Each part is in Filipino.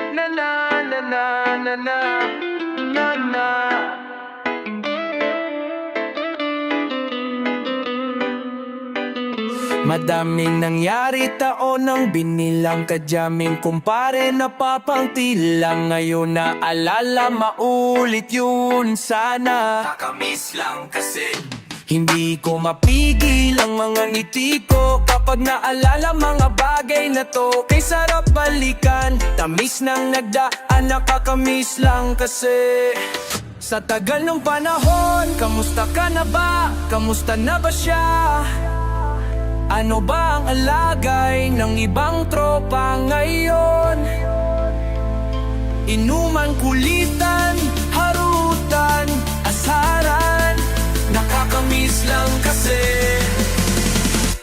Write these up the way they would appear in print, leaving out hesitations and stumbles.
Na na na na na na na na. Madaming nangyari taon nang binilang kadyaming kumpare napapangtilang. Ngayon na alala maulit yun sana. Kakamiss lang kasi hindi ko mapigil ang mga ngiti ko kapag naalala mga bagay na to. Kay sarap balikan, tamis nang nagdaan, nakakamiss lang kasi. Sa tagal ng panahon, kamusta ka na ba? Kamusta na ba siya? Ano ba ang alagay ng ibang tropa ngayon? Inuman, kulitan, harutan, asaran, nakakamiss lang kasi.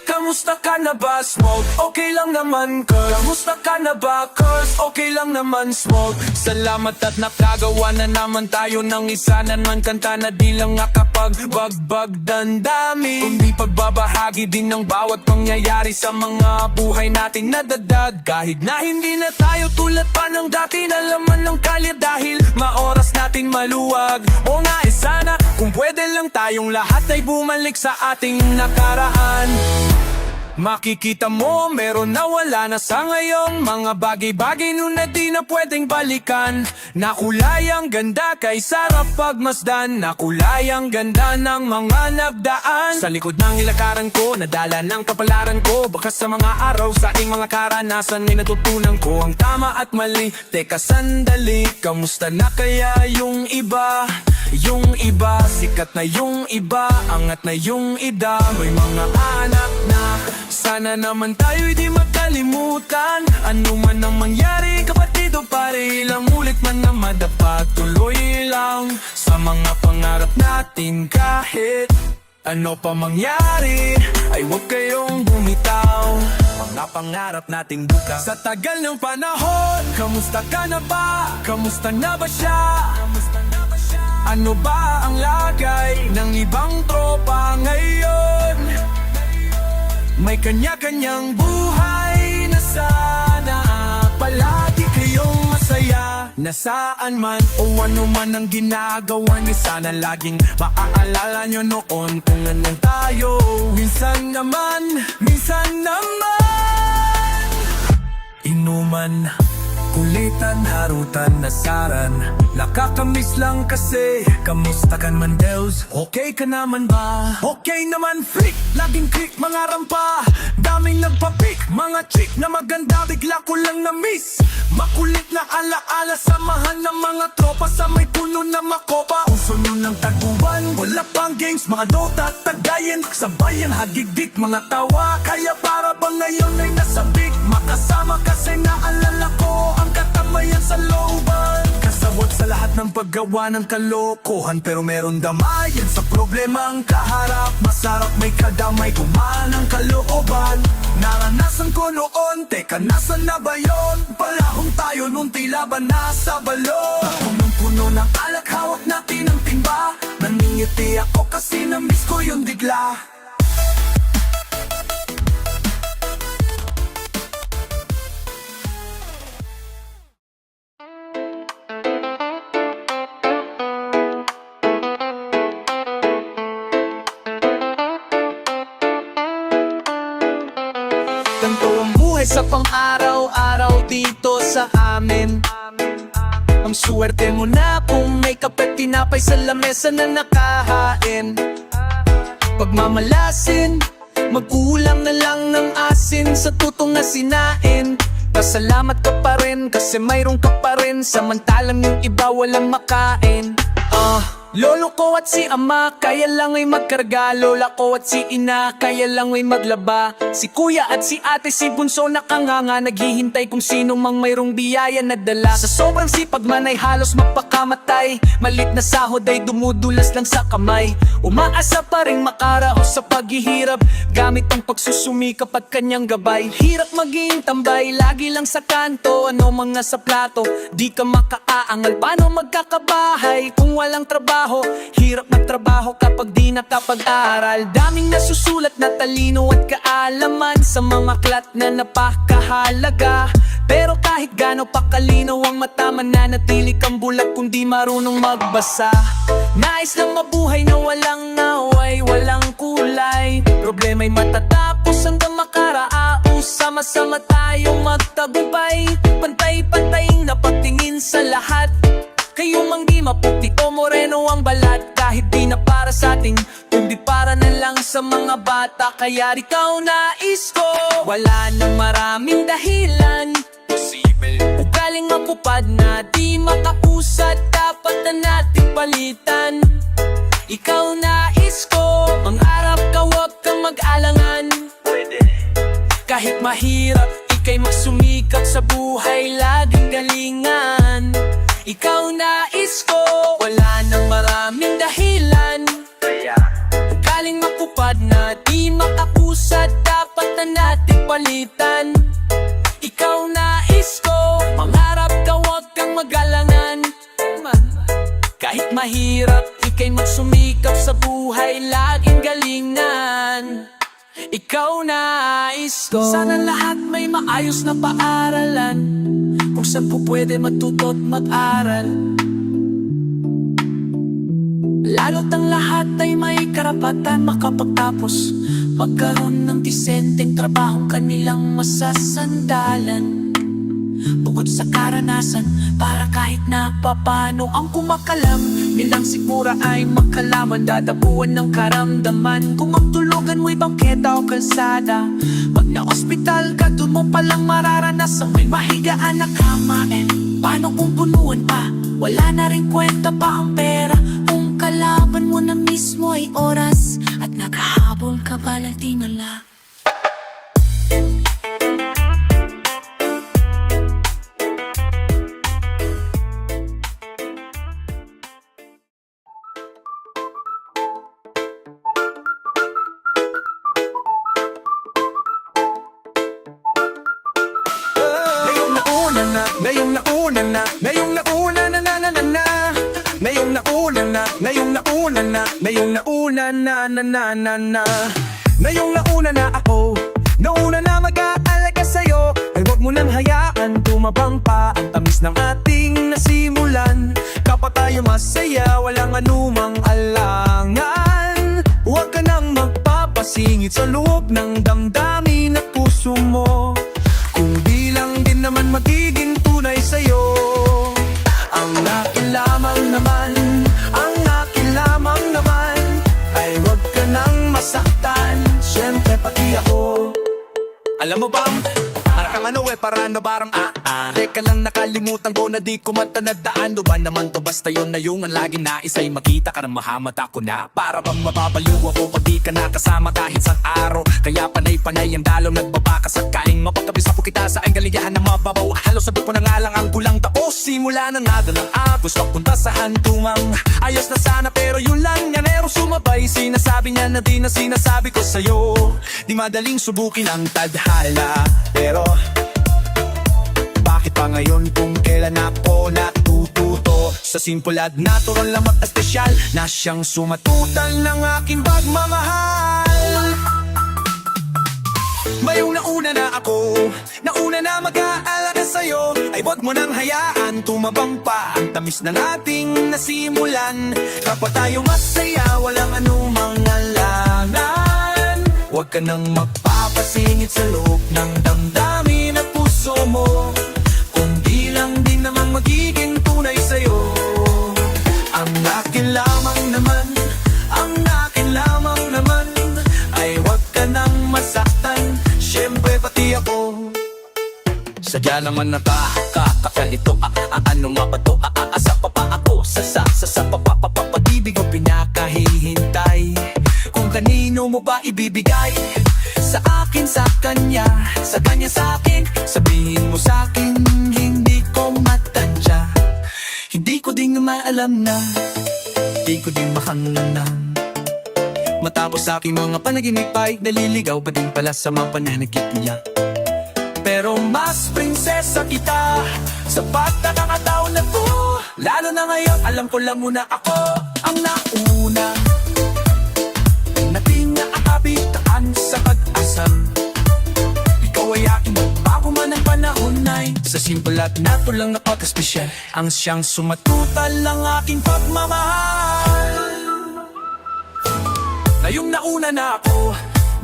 Kamusta ka na ba, Smoke? Okay lang naman, Cuz. Kamusta ka na ba, Cuz? Okay lang naman, Smoke. Salamat at nakagawa na naman tayo ng isa naman kanta na di lang nakapagbagbag dandami, kundi pagbabahagi din ng bawat pangyayari sa mga buhay natin nadadad. Kahit na hindi na tayo tulad pa ng dati na laman ng kalye dahil maoras natin maluwag. O nga sana kung pwede lang tayong lahat ay bumalik sa ating nakaraan. Makikita mo meron na wala na sa ngayon, mga bagay-bagay nun na di na pwedeng balikan. Nakulay ang ganda kay sarap pagmasdan, nakulay ang ganda ng mga nagdaan. Sa likod ng ilakaran ko, nadala ng kapalaran ko. Baka sa mga araw sa ating mga karanasan ay natutunan ko ang tama at mali. Teka sandali, kamusta na kaya yung iba? Yung iba, sikat na yung iba, angat na yung ida, may mga anak na. Sana naman tayo'y di magkalimutan. Ano man ang mangyari, kapatid o pare, ilang ulit man na madapat, tuloy lang sa mga pangarap natin. Kahit ano pa mangyari, ay huwag kayong bumitaw, mga pangarap natin bukas. Sa tagal ng panahon, kamusta ka na ba? Kamusta na ba siya? Ano ba ang lagay ng ibang tropa ngayon? May kanya-kanyang buhay na sana palagi kayong masaya. Nasaan man o ano man ang ginagawa niyo, sana laging maaalala nyo noon kung anong tayo. Minsan naman inuman, kulitan, harutan, nasaran, nakakamiss lang kasi. Kamusta ka man, Deus? Okay ka naman ba? Okay naman, freak, laging click mga rampa, daming nagpapik, mga chick na maganda bigla ko lang na-miss. Makulit na alaala, samahan ng mga tropa sa may puno na makopa. Uso nyo ng taguan, wala pang games, mga dota, tagayin, sabayan, hagigdik, mga tawa. Kaya para bang ngayon ay nasabik, makasama kasi naalala ko ang katamayan sa looban. Kasawat sa lahat ng paggawa ng kalokohan, pero meron damayan sa problema ang kaharap. Masarap may kadamay, gumaan ang kalooban. Naranasan ko noon, teka nasan na ba yun? Palahong tayo nung tila ba nasa balon. Punong-puno ng alak, hawak natin ang timba. Naningiti ako kasi na-miss ko yung digla. Ganto ang buhay sa pang-araw-araw dito sa amin. Ang swerte mo na kung may kape tinapay sa lamesa na nakahain. Pagmamalasin, mag-ulam na lang ng asin sa tutong na sinain. Pasalamat ka pa rin kasi mayroon ka pa rin, samantalang yung iba walang makain. Lolo ko at si ama, kaya lang ay magkarga. Lola ko at si ina, kaya lang ay maglaba. Si kuya at si ate, si bunso nakanganga, naghihintay kung sino mang mayroong biyaya na dala. Sa sobrang sipag man ay halos mapakamatay, malit na sahod ay dumudulas lang sa kamay. Umaasa pa rin makaraos sa paghihirap, gamit ang pagsusumikap at kanyang gabay. Hirap maging tambay, lagi lang sa kanto, ano mga sa plato, di ka makaaangal. Paano magkakabahay kung walang trabaho? Hirap na trabaho kapag di nakapag-aral. Daming nasusulat na talino at kaalaman sa mga aklat na napakahalaga. Pero kahit gaano pa kalinaw ang mata, mananatili kang bulag kung di marunong magbasa. Nais lang mabuhay na walang away, walang kulay. Problema'y matatapos hanggang makaraos. Sama-sama tayong magtagumpay, pantay-pantaying napatingin sa lahat. Kayo mang di maputi o moreno ang balat, kahit di na para sa ating, kundi para na lang sa mga bata. Kaya ikaw nais ko, wala nang maraming dahilan. Ugaling mapupad na di makausad, dapat na nating palitan. Ikaw nais ko, mangarap ka, huwag kang mag-alangan. Kahit mahirap, ika'y magsumikap sa buhay, laging galingan. Ikaw nais ko, wala nang maraming dahilan. Ugaling mapupad na di makausad, dapat na nating palitan. Ikaw nais ko, mangarap ka, huwag kang mag-alangan. Kahit mahirap, ika'y magsumikap sa buhay, laging galingan. Ikaw nais ko, sana lahat may maayos na paaralan, kung saan po pwede matuto at mag-aral. Lalo't ang lahat ay may karapatan makapagtapos, magkaroon ng disenteng trabahong kanilang masasandalan. Bukod sa karanasan, para kahit na papano ang kumakalam, nilang sigura ay makalaman, dadabuan ng karamdaman. Kung ang tulugan mo'y bangketa o kalsada, pag na-ospital ka, dun mo palang mararanasan may mahigaan na kama. Paano kung punuan pa, wala na rin kwenta pa ang pera, kung kalaban mo na mismo ay oras, at naghahabol ka balang tingala. Ngayong nauna na, ngayong nauna na na na na na. Ngayong nauna na, ngayong nauna na, ngayong nauna na na na na na. Ngayong nauna na ako, nauna na mag-aalaga sa'yo. Ay huwag mo nang hayaan tumabang pa ang tamis ng ating nasimulan. Kapag tayo masaya, walang anumang alangan. Huwag ka nang magpapasingit sa loob ng damdamin at puso mo, kung di lang din naman magiging tunay sa'yo. Ang akin lamang naman, ang akin lamang naman, ay huwag ka nang masaktan, syempre pati ako. Alam mo bang, para kang ano para na barang teka lang, nakalimutan ko na di ko matanadaan. Do ba naman to, basta yun na yung ang laging nais ay makita ka ng mahamat ako na. Para bang mapapaliw ako pag di ka nakasama kahit sa araw. Kaya panay-panay ang dalong nagbabaka sakaling mapagkabisa po kita sa ang galigahan na mababaw. Halos sabi ko na nga lang ang kulang tapos, simula na nga ng gusto punta sa hantumang ayos na sana, pero yun lang yanero sumabay. Sinasabi niya na di na sinasabi ko sa'yo, di madaling subukin ang tadhana. Pero bakit pa ngayon kung kailan ako natututo sa simple at natural lang at espesyal na siyang sumatutan ng aking pagmamahal. Mayong nauna na ako, nauna na mag-aalaga sa'yo, ay huwag mo nang hayaan tumabang pa ang tamis ng ating nasimulan. Kapag tayo masaya, walang anumang alangan. Huwag ka nang magpapasingit sa loob ng damdamin at puso mo, kung di lang din naman magiging tunay sa'yo. Ang akin lamang naman, ang akin lamang naman, ay huwag ka nang masaktan, syempre pati ako. Sadya naman nakakakalito, ano nga ba to? Asa pa pa ako, sa pag-ibig mo pinakahihintay. Kung kanino mo ba ibibigay? Sa akin, sa kanya, sa kanya sa akin. Sabihin mo sa akin, hindi ko matansya. Hindi ko din maalam na, hindi ko din makanganang. Matapos sa aking mga panaginip ay naliligaw pa din pala sa mga pananagip niya. Pero mas prinsesa kita sa pagkakataon na to. Lalo na ngayon, alam ko lang muna ako ang nauna na pinaabitaan sa pag-asam. Ikaw ay aking magbago man ang panahon ay Sa simple at nato lang napaka-special ang siyang sumatutal ng aking pagmamahal. Na yung nauna na ako,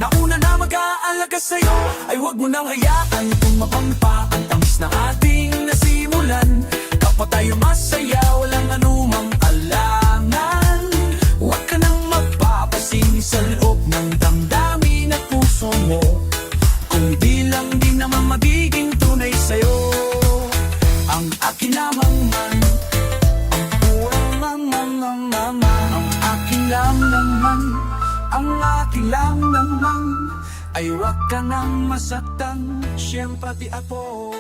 nauna na mag-aalaga sa'yo, ay huwag mo nang hayaan tumabang pa ang tamis na ating nasimulan. Kapag tayo masaya, walang anumang alangan. Huwag ka nang magpapasing sa loob ng damdamin at puso mo, kung di lang di naman magiging tunay sa'yo. Ang akin lamang man, ang akin lang naman, ang akin lang naman, ay huwag ka nang masaktan, siyang pati ako.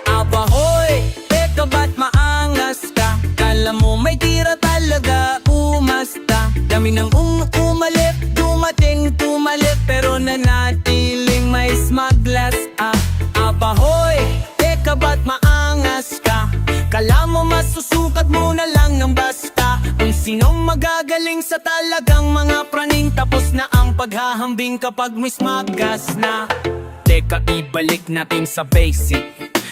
Abahoy, teka ba't maangas ka? Kala mo may tira talaga, umasta. Dami ng umalit, dumating, tumalit, pero nanatiling may smuglas. Abahoy, teka ba't maangas ka? Kala mo masusukat mo na lang ng basta. Kung sinong magagaling sa talagang mga praning, tapos na ang paghahambing kapag may smagas na. Teka, ibalik natin sa basic.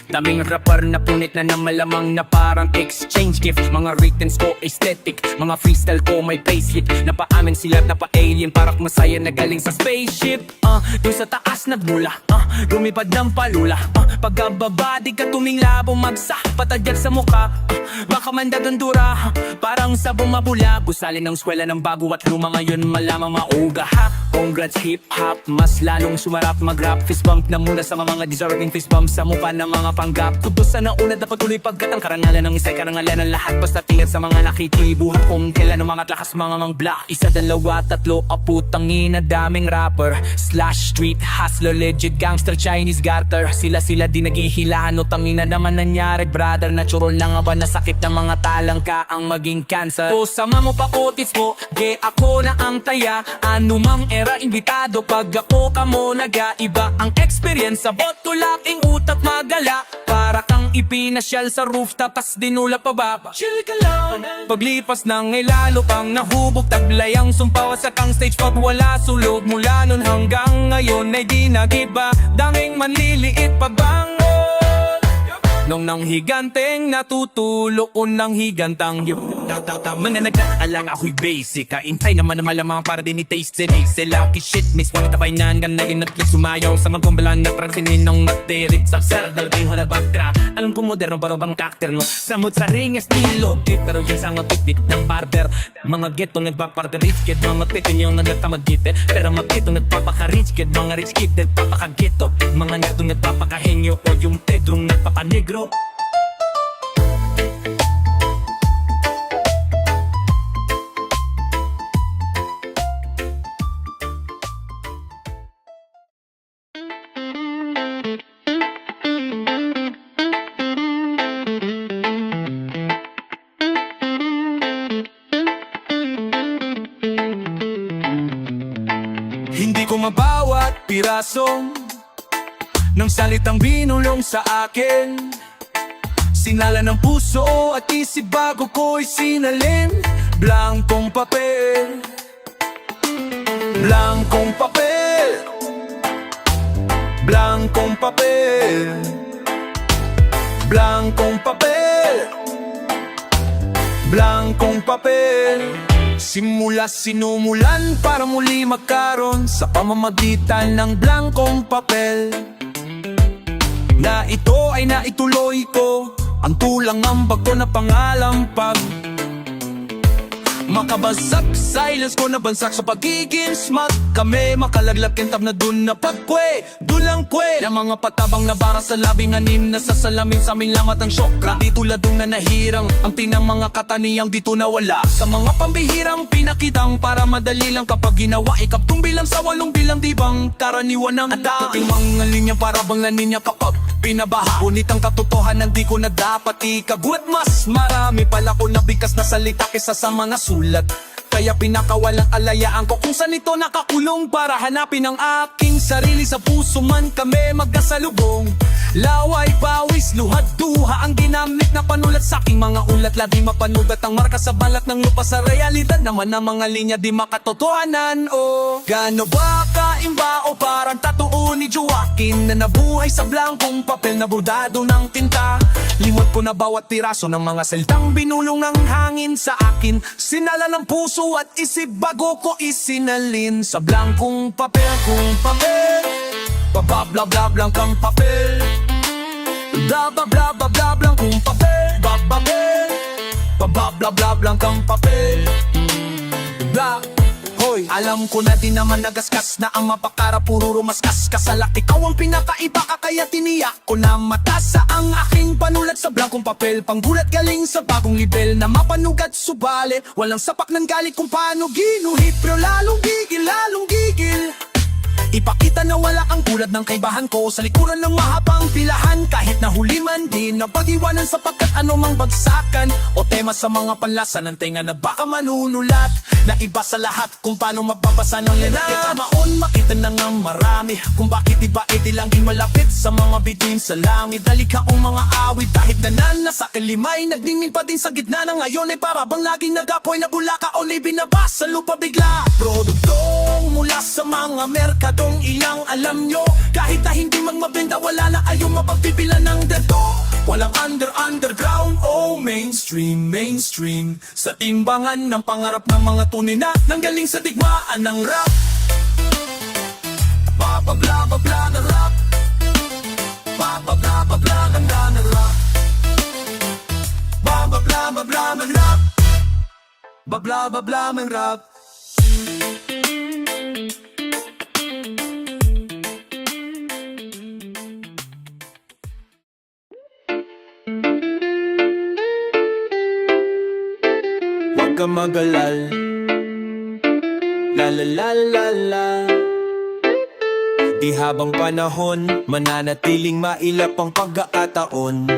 Daming rapper na punit na malamang na parang exchange gift. Mga writtens ko aesthetic, mga freestyle ko may basic. Napaamin sila at napa-alien, parang masaya na galing sa spaceship. Doon sa taas nagmula, lumipad ng palula. Pagkababa di ka tumingla, bumagsak patadyak sa muka. Baka mandagandura, parang sa bumabula. Gusalin ng eskwela ng bago at luma, ngayon malamang mauga ha. Congrats hip-hop, mas lalong sumarap mag-rap. Fist bump na muna sa mga deserving fist bump sa mukha ng mga panggap. Kudos na nauna dapat tuloy pagkat ang karangalan ng isa'y karangalan ng lahat. Basta tingin sa mga nakitibuhat kung kailan ng mga lakas mga black. Isa, dalawa, tatlo, aputang ina, daming rapper slash street hustler, legit gangster, Chinese garter. Sila di naghihilahan o tangina naman nangyari brother. Natural na nga ba na sakit ng mga talang ka ang maging cancer? O sama mo pa kutis mo, ge ako na ang taya. Anumang era imbitado pag ako ka mo nag-iba. Ang experience sa botulaking utak magala. Para kang ipinasyal sa rooftop tas dinula pababa. Chill ka lang. Paglipas ng ilalo pang nahubog, taglay ang sumpawa sa kang stage pag wala sulog. Mula nun hanggang ngayon ay di nagiba. Danging manliliit pagbangon nung nang higanteng natutulog unang higantang yun. Tama na nagkaalang ako'y basic. Kaintay naman na malamang para din i-taste it. Lucky shit, miss mo itabay na hanggang na inatlit sumayaw sa magkumbalan na transinin ng natirik. Sa serdal kayo na bagtra. Alam ko moderno pero bang kakter mo samot sa ring estilo tip, pero yun sa ngapit ng barber. Mga ghetto nagpaparter rich kid, mga tito yung nagtatamad dite. Pero mga tito nagpapaka-rich kid, mga rich kid nagpapaka-ghetto. Mga nerdo nagpapaka-henyo o yung tedong nagpapanegro. Hindi ko mabawat piraso ng salitang binulong sa akin. Sinala ng puso at isip bago ko'y sinalin. Blankong papel, blankong papel, blankong papel, blankong papel, blankong papel. Simula sinumulan para muli magkaroon sa pamamagitan ng blankong papel. Na ito ay naituloy ko ang tulang ng bago na pangalampag. Makabasag, silence ko na bansak sa pagiging smart. Kami makalaglag kintab na dun na pagkwe, dulang kwe. Na mga patabang na bara sa labing anim na sa salamin sa aming lamat ang syokra. Di tuladong na nahirang ang tinang mga kataniyang dito nawala. Sa mga pambihirang pinakitang para madali lang kapag ginawa. Ikaptong bilang sa walong bilang di bang karaniwan ng ata. Puting mga linya para bang laninya kapag pinabaha. Ngunit ang katotohanan di ko na dapat ikagulat. Mas marami pala ko nabikas na salita kesa sa mga sulat. Kaya pinakawalang alayaan ko kung saan ito nakakulong, para hanapin ang aking sarili. Sa puso man kami magkasalubong, laway, pawis, luhad, duha ang ginamit na panulat sa aking mga ulat. Lagi mapanugat ang marka sa balat ng lupa. Sa realidad naman ng mga linya di makatotohanan. O gaano ba kaimba o parang tattoo ni Joaquin na nabuhay sa blankong papel na bordado ng tinta. Limot ko na bawat piraso ng mga salitang binulong ng hangin sa akin. Sinala ng puso at isip bago ko isinalin sa blankong papel. Kung papel, bababla-bla kang papel, bla-bla-bla-bla kung papel, bababel, bababla-bla kang papel, bla. Hoy, alam ko na din naman nagaskas na ang mapakara puro rumaskas kasalak. Ikaw ang pinakaiba ka kaya tiniyak ko na matasa ang aking panulat sa blankong papel. Panggulat galing sa bagong libel na mapanugat subalit walang sapak ng galit kung paano ginuhit. Pero lalong gigil ipakita na wala ang tulad ng kaibahan ko sa likuran ng mahabang pilahan. Kahit na huli man din na pag-iwanan sapagkat anumang bagsakan o tema sa mga panlasa ng tenga na baka manunulat na iba sa lahat kung paano mababasa ng lena. Maon makita na nga marami kung bakit iba iti langing malapit sa mga bituin sa langit. Dalikaong mga awit kahit na sa kalimay nagdingin pa din sa gitna na ngayon ay para bang laging nagapoy na bulaka o binabas sa lupa bigla. Produktong mula sa mga merkadong ilang alam nyo, kahit na hindi mang mabenta wala na kayong mapagpipilan ng deto. Walang underground o mainstream sa timbangan ng pangarap ng mga tunay na nanggaling sa digmaan ng rap. Bababla-babla na rap, bababla-babla ganda na rap, bababla-babla man rap, babla-babla man rap. Huwag ka mag-alal, la la la la la. Di habang panahon, mananatiling mailap ang pagkakataon.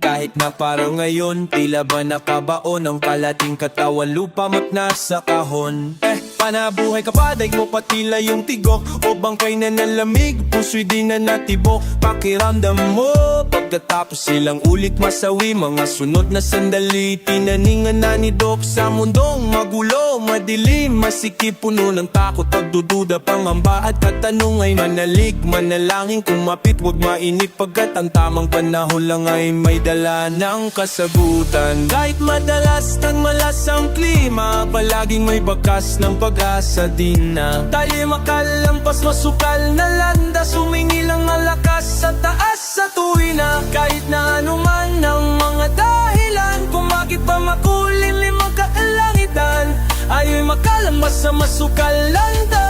Kahit na parang ngayon, tila ba nakabaon ang kalating katawan, lupa mat nasa kahon. Panabuhay ka pa, daig mo patila yung tigok, o bangkay na nalamig, puso'y di na natibok. Pakiramdam mo, pagkatapos silang ulit masawi, mga sunod na sandali, tinaningan na ni Doc. Sa mundong magulo, madilim, masikip, puno ng takot, pagdududa, pangamba at katanong ay manalig, manalangin kung mapit, wag mainip, pagkat ang tamang panahon lang ay may dala ng kasagutan. Kahit madalas ng malas ang klima, palaging may bakas ng pag-asa din na tayo makalampas, masukal na landas, humingi lang ang lakas sa taas sa tuwina. Kahit na anuman ang mga dahilan kung bakit pa makulin limang kaalangitan, ayo'y makalambas sa masukal landan.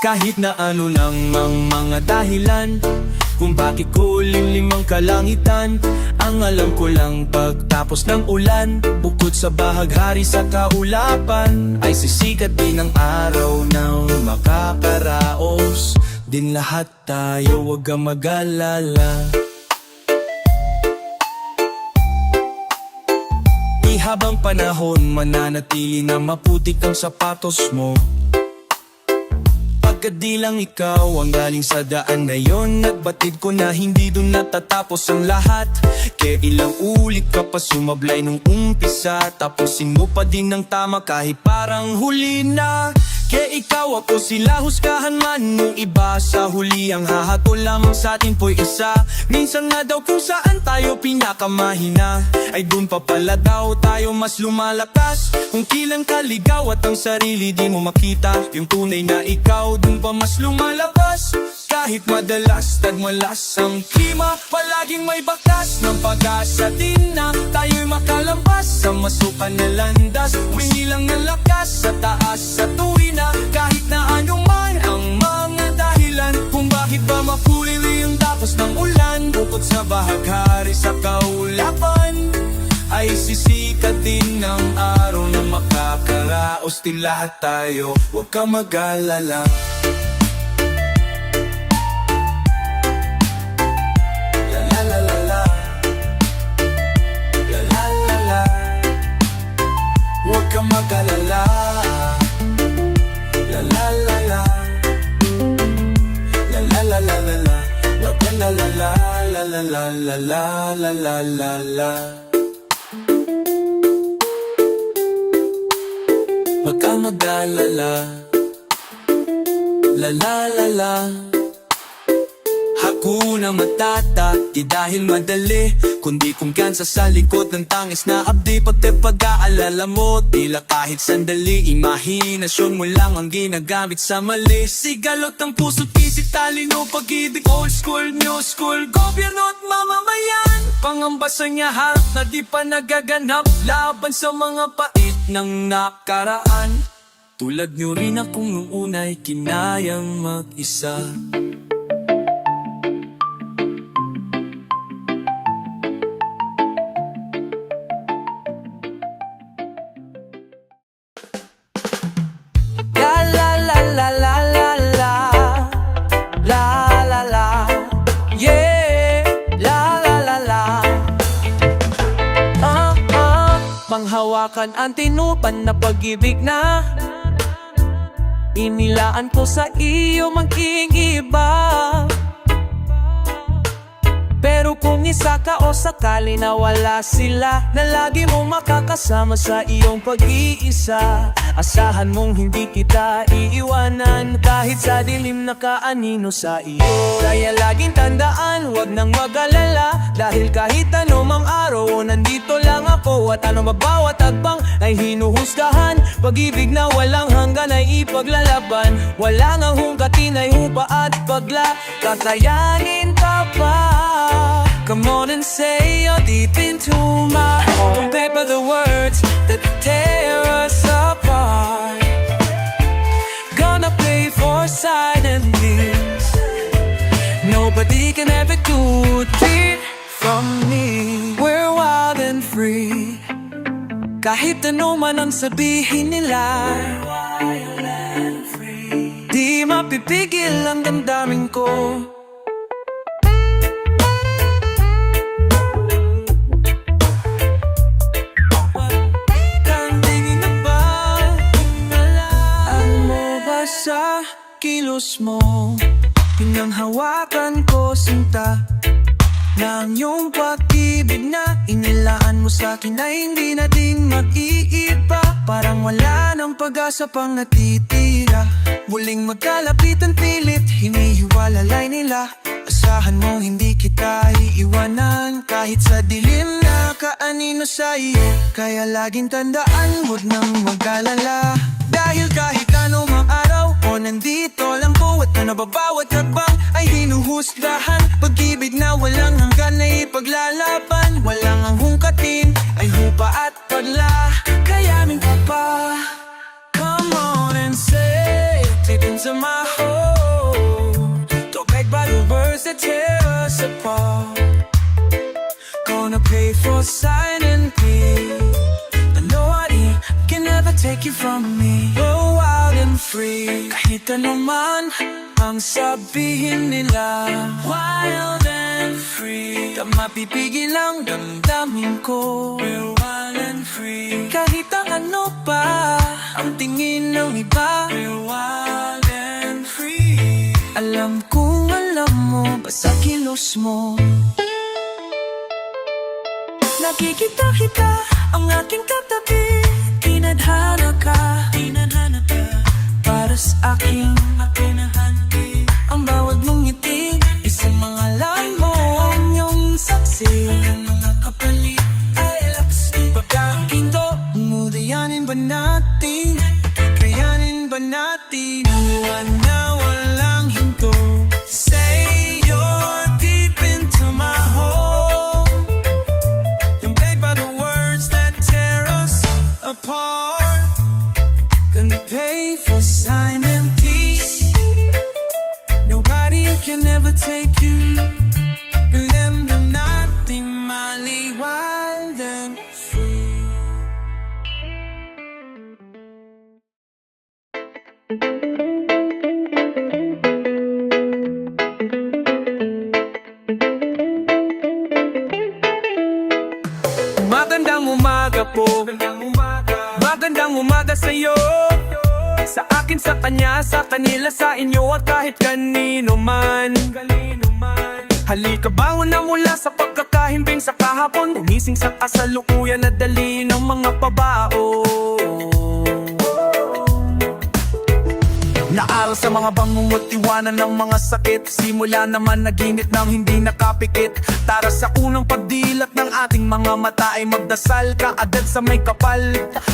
Kahit na ano nang mga dahilan kung bakit kuling limang kalangitan, ang alam ko lang pagtapos ng ulan, bukod sa bahaghari sa kaulapan, ay sisikat din ang araw ng makakaraos din lahat tayo, wag kang mag-alala. Di habang panahon, mananatili na maputik ang sapatos mo, di lang ikaw ang galing sa daan na yon. Nagbatid ko na hindi dun natatapos ang lahat. Kaya ilang ulit ka pa sumablay nung umpisa, tapusin mo pa din ng tama kahit parang huli na. Kaya ikaw ako sila husgahan man nung iba, sa huli ang hahatol lamang sa atin po'y isa. Minsan nga daw kung saan tayo pinakamahina, ay dun pa pala daw tayo mas lumalakas. Kung kilang kaligaw at ang sarili di mo makita, yung tunay na ikaw dun pa mas lumalabas. Kahit madalas tagmalas ang klima, palaging may bakas ng pag-asa din na tayo'y makalampas sa masukan na landas. Humingi lang ng lakas sa taas sa tuwina, kahit na anuman ang mga dahilan kung bakit ba mapulili yung tapos ng ulan. Bukod sa bahaghari sa kaulapan, ay sisikat din ng araw na makakaraos din lahat tayo, huwag kang mag-alala. La la la la, la la la la la la la la la la la la la la. Huwag kang mag-alala, la la la la. Hakuna Matata, di dahil madali, kundi kumpiyansa sa likod ng tangis na abdi. Pati pag-aalala mo, tila kahit sandali, imahinasyon mo lang ang ginagamit sa mali. Sigalot ng puso't isip, talino, pag-ibig, old school, new school, gobyerno at mamamayan. Pangamba sa niya harap na di pa nagaganap, laban sa mga pait ng nakaraan. Tulad nyo rin akong nung una'y kinayang mag-isa. Panghawakan ang tinupan na pag-ibig na inilaan ko sa iyo maging iba. Pero kung isa ka o sakali na wala sila, na lagi mong makakasama sa iyong pag-iisa, asahan mong hindi kita iiwanan kahit sa dilim na kaanino sa iyo. Kaya laging tandaan, wag nang mag-alala, dahil kahit anumang araw nandito lang ako. At anong bawat agbang ay hinuhusgahan, pag-ibig na walang hanggan ay ipaglalaban. Wala ngang hungkatin ay hupa at pagla, kakayanin ka pa. Come on and say you're deep into my heart. Don't paper the words that tear us apart. Gonna play for silently. Nobody can ever do it from me. We're wild and free. Kahit ano man ang sabihin nila, we're wild and free. Di mapipigil ang damdamin ko. Sa kilos mo, pinanghawakan ko sinta, na ang iyong pag-ibig na inilaan mo sa'kin ay hindi natin mag-iiba. Parang wala ng pag-asa pang natitira, muling magkalapitan pilit, hinihiwalalay nila. Asahan mo hindi kita iiwanan kahit sa dilim na kaanino sa iyo. Kaya laging tandaan, huwag nang mag-alala, dahil kahit anumang araw o nandito lang po. At ano ba bawat hakbang ay hinuhusgahan, pag-ibig na walang hanggan ay ipaglalaban. Walang ang hungkatin ay hupa at padla, kayanin ka pa. Come on and say, deep into my heart, don't beg by the words that tear us apart. Gonna pay for silently, but nobody can ever take you from me. Go wild and free, kahit ano man ang sabihin nila. Wild and free, di mapipigil ang damdamin ko. We're wild and free, kahit ang ano pa ang tingin ng iba. We're wild and free, alam kong alam mo ba sa kilos mo. Nakikita kita ang aking katabi, tinadhana ka para sa aking makinahandi. Ang bawat mong ngiti, isang mga mo ang iyong saksi. Ang mga kapalit ay lapsi, pagkakinto, umudayanin ba natin? Kayanin ba natin ang iwan na walang hinto? Say you're deep into my home, don't beg by the words that tear us apart. Gonna pay for silent peace, nobody can ever take you. Remember nothing, Mali, wild and free. Magandang umaga po, magandang umaga sa'yo, sa akin, sa kanya, sa kanila, sa inyo at kahit kanino man. Halika bangon na mula sa pagkakahimbing sa kahapon, gumising sa kasalukuyan at dali ng mga pabao. Naaral sa mga bangungot, iwanan ng mga sakit. Simula naman naginit ng hindi nakapikit. Tara sa unang pagdilat ng ating mga mata ay magdasal ka agad sa may kapal.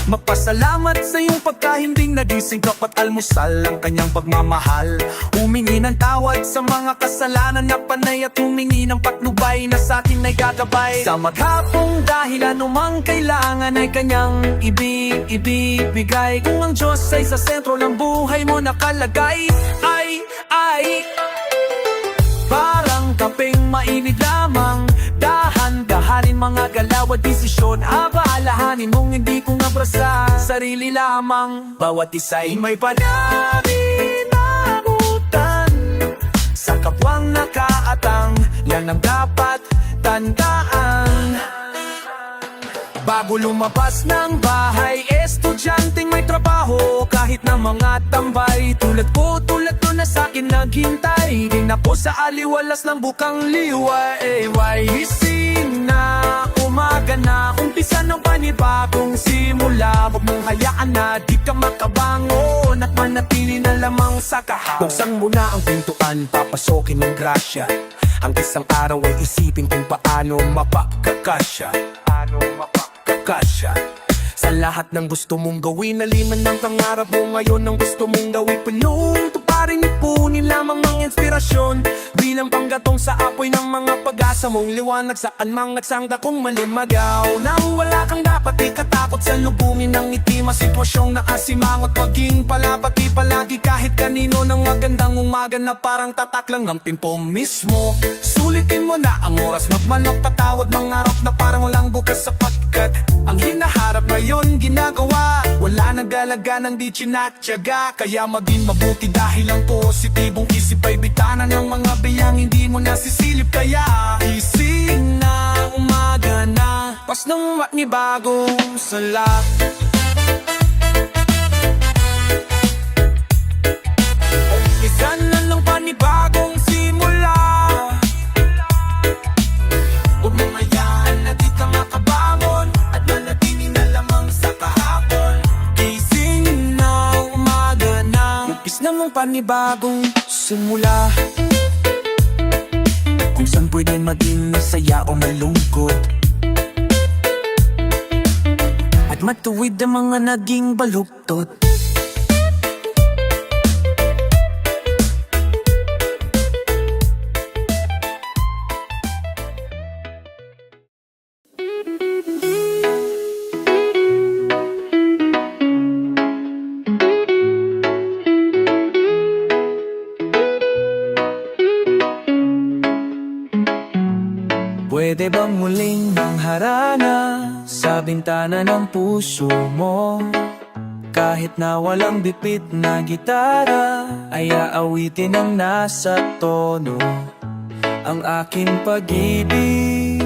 Magpasalamat sa iyong pagkahimbing, nagising kapat almusal ang kanyang pagmamahal. Humingi ng tawad sa mga kasalanan na panay at humingi ng patnubay na sa atin ay gagabay. Sa maghapong dahil anumang kailangan ay kanyang ibibigay. Kung ang Diyos ay sa sentro ng buhay mo nakalagay, ay parang kapeng mainit lamang. Dahan-dahanin mga galaw at desisyon, abaalahanin mong hindi kong abrasa sarili lamang. Bawat isa'y may pananagutan sa kapwang nakaatang, yan ang dapat tandaan. Bago lumabas ng bahay, estudyanteng may trabaho kahit na mga tambay. Tulad ko na sa akin naghintay, din ako sa aliwalas ng bukang liway. Gising na, umaga na, umpisa ng panibagong simula. Huwag mong hayaan na di ka makabangon at manatili na lamang sa kahapon. Buksan mo na ang pintuan, papasokin ng grasya. Ang isang araw ay isipin kung paano mapagkakasya. Sa lahat ng gusto mong gawin, naliman ng pangarap mo. Ngayon ang gusto mong gawin, punong tuparin, ipunin lamang ng inspirasyon. Bilang panggatong sa apoy ng mga pag-asa mong liwanag, saan mga sangda kong malimagaw. Nang wala kang dapat ikatakot sa lubungin ng itima, sitwasyong nakasimangot. Maging palapati palagi kahit kanino ng magandang umaga na parang tatak lang ng timpo mismo. Sulitin mo na ang oras, magmanok, tatawag, mangarap na parang walang bukas sapagkat ang hinaharap ngayon ginagawa. Wala nang galaga ng di tsinatsaga, kaya maging mabuti dahil ang positibong isip ay bitana ng mga biyang hindi mo nasisilip. Kaya ising na, umaga na, pas ng bagong sala. Isa na ng panibagong simula. Huwag mong hayaan na di ka makabangon at manatili na lamang sa kahapon. Gising na, umaga na, umpis na ng panibagong simula. Kung saan pwede maging masaya o malungkot, at matuwid ang mga naging baluktot. Pwede bang muling mangharana sa bintana ng puso mo? Kahit na walang bipit na gitara, ay aawitin ang nasa tono. Ang aking pag-ibig,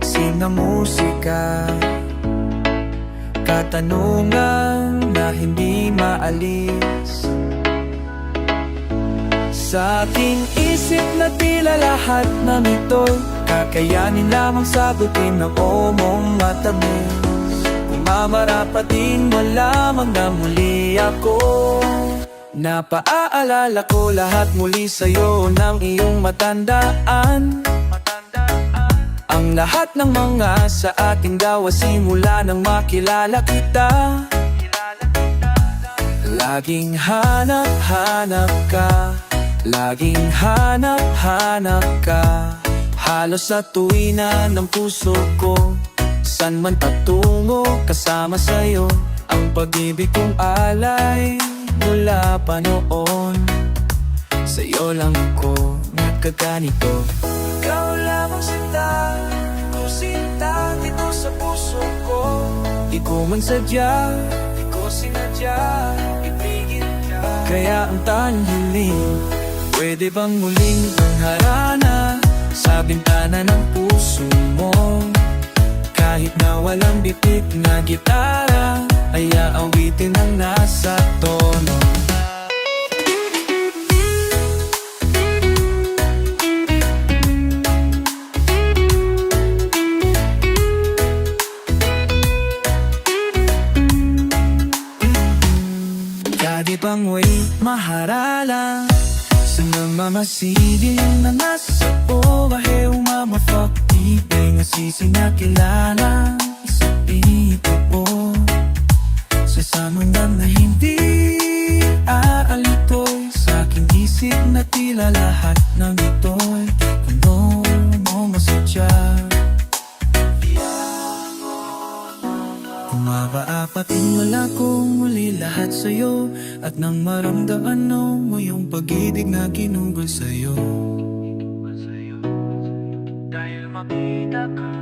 sing na musika. Katanungan na hindi maalis sa aking isip na tila lahat na nito'y kakayanin lamang sagutin ng mong matamis. Kung mamarapatin mo lamang na muli ako, napaaalala ko lahat muli sa'yo ng iyong matandaan. Ang lahat ng mga sa ating gawa simula nang makilala kita. Laging hanap-hanap ka, laging hanap-hanap ka. Halos sa tuwina ng puso ko, san man patungo kasama sa'yo. Ang pag-ibig kong alay mula pa noon, sa'yo lang ko nagkaganito. Ikaw lamang sinta, ikaw sinta dito sa puso ko. Di ko man sadya, di ko sinadya, ibigin ka. Kaya ang tanghiling, pwede bang muling mangharana sa bintana ng puso mo? Kahit na walang bipit na gitara, ay aawitin ang nasa tono. mo'y maharala Sa namamasidin na nasa buhay Umamafakti nga sisinakilala Isa dito po Sa samandan na hindi aalitoy Sa aking isip na tila lahat ng ito'y Ano mo masadya Umabaapating wala kong muli lahat sa'yo At nang maramdaman mo yung pag-ibig na ginugol sa'yo Dahil makita ka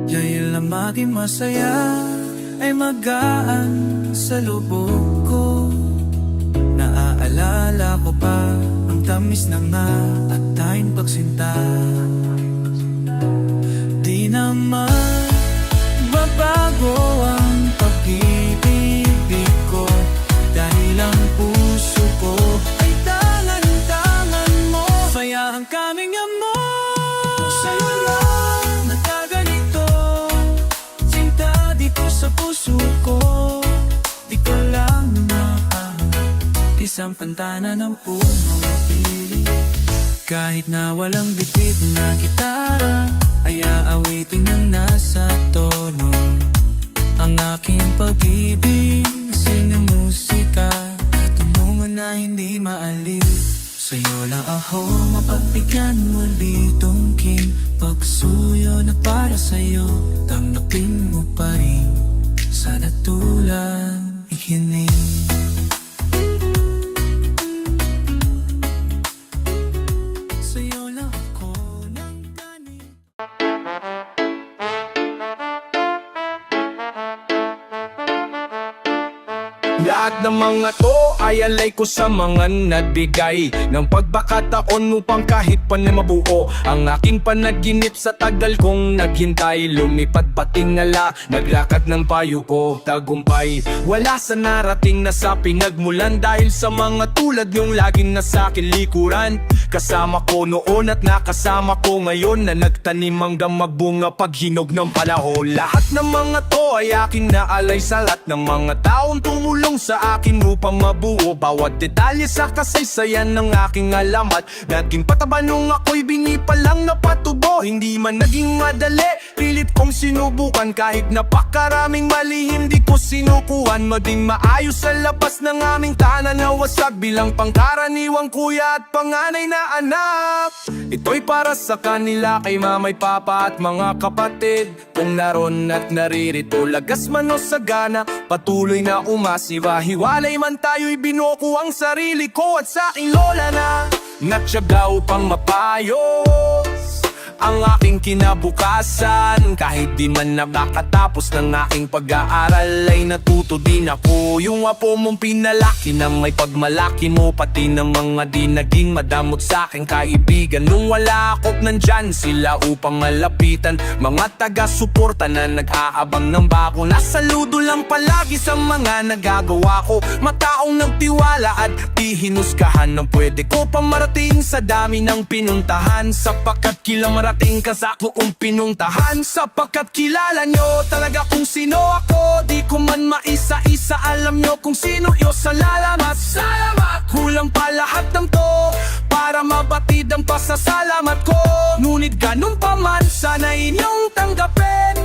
Dahil na maging masaya Ay magaan sa lubog ko Naaalala ko pa Ang tamis na nga at tayong pagsinta Di naman babago ang pag-ibig ko Dahil ang puso ko ay tangan-tangan mo Kaya ang kaming amor Sa'yo lang nagkaganito Sinta dito sa puso ko Di ko lang isang pantana ng puno Kahit na walang bitbit na gitara Ay aawitin ng nasa tono Ang aking pag-ibig Sining musika Tunungan na hindi maaliw Sa'yo lang ako mapagbigyan muli tungking Pagsuyo na para sa'yo Tanggapin mo pa rin Sana tulang ihiling Sa'yo lang ako ng ganit Lahat ng mga to ay alay ko sa mga nagbigay Ng pagbakataon upang kahit pa na mabuo Ang aking panaginip sa tagal kong naghintay Lumipad patingala, naglakad ng payo ko Tagumpay, wala sa narating na sa pinagmulan Dahil sa mga tulad yung laging nasa akin likuran Kasama ko noon at nakasama ko ngayon Na nagtanim hanggang magbunga pag hinog ng panahon Lahat ng mga to ay aking naalay sa lahat ng mga taong tumulong sa akin upang mabuo Bawat detalye sa kasaysayan ng aking alamat Naging pataba nung ako'y bingi pa lang napatubo Hindi man naging madali, pilit kong sinubukan Kahit napakaraming mali, hindi ko sinukuhan Maging maayos sa labas ng aming tanan Na wasag bilang pangkaraniwang kuya at panganay na anak Ito'y para sa kanila kay mamay, papa at mga kapatid Kung naroon at naririto, lagas man o sagana Patuloy na umasiwa, hiwalay man tayo'y binuko ang sarili ko At sa aking lola na natyaga upang mapayos ang aking kinabukasan Kahit di man nakakatapos ng aking pag-aaral Ay natuto din ako Yung apo mong pinalaki na may pagmalaki mo Pati ng mga di naging madamot sa aking kaibigan Nung wala ako't nandyan sila upang malapitan Mga taga-suporta na nag-aabang ng bago Nasaludo lang palagi sa mga nagagawa ko Mataong nagtiwala at di hinusgahan Ng pwede ko pa marating sa dami ng pinuntahan Sapagkat kilamarating ka sa buong pinuntahan Sapagkat kilala nyo talaga kung sino ako Di ko man maisa-isa alam nyo kung sino yo Salamat, salamat Kulang pa lahat ng to Para mabatid ang pasasalamat ko Ngunit ganun pa man sana inyong tanggapin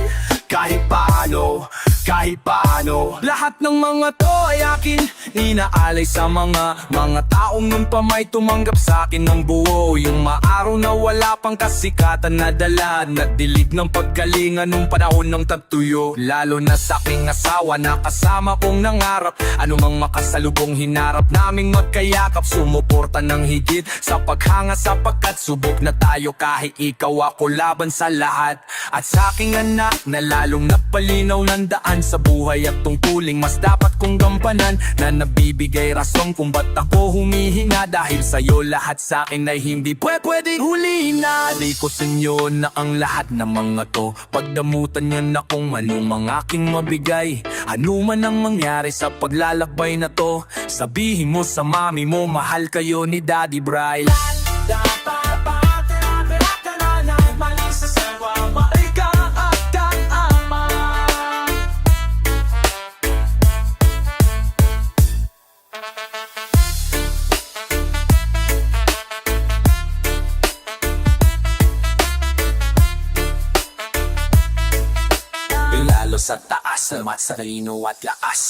Kahit paano Lahat ng mga to ay akin Inaalay sa mga taong nung pa may tumanggap sa akin ng buo Yung maaraw na wala pang kasikatan na dala Nagdilig ng pagkalinga nung panahon ng tagtuyo Lalo na sa aking asawa na kasama kong nangarap Anumang makasalubong hinarap naming magkayakap Sumuporta ng higit sa paghanga sapagkat subok na tayo Kahit ikaw ako laban sa lahat At sa aking anak na lalong napalinaw ng daan sa buhay at tungkuling Mas dapat kong gampanan na nabibigay rason Kung ba't ako humihinga dahil sa'yo lahat sa'kin ay hindi pwede hulihin na Di ko sa inyo na ang lahat ng mga to Pagdamutan niya na kung anumang aking mabigay Ano man ang mangyari sa paglalakbay na to Sabihin mo sa mami mo mahal kayo ni Daddy Bry sa taas. Salamat sa talino at lakas.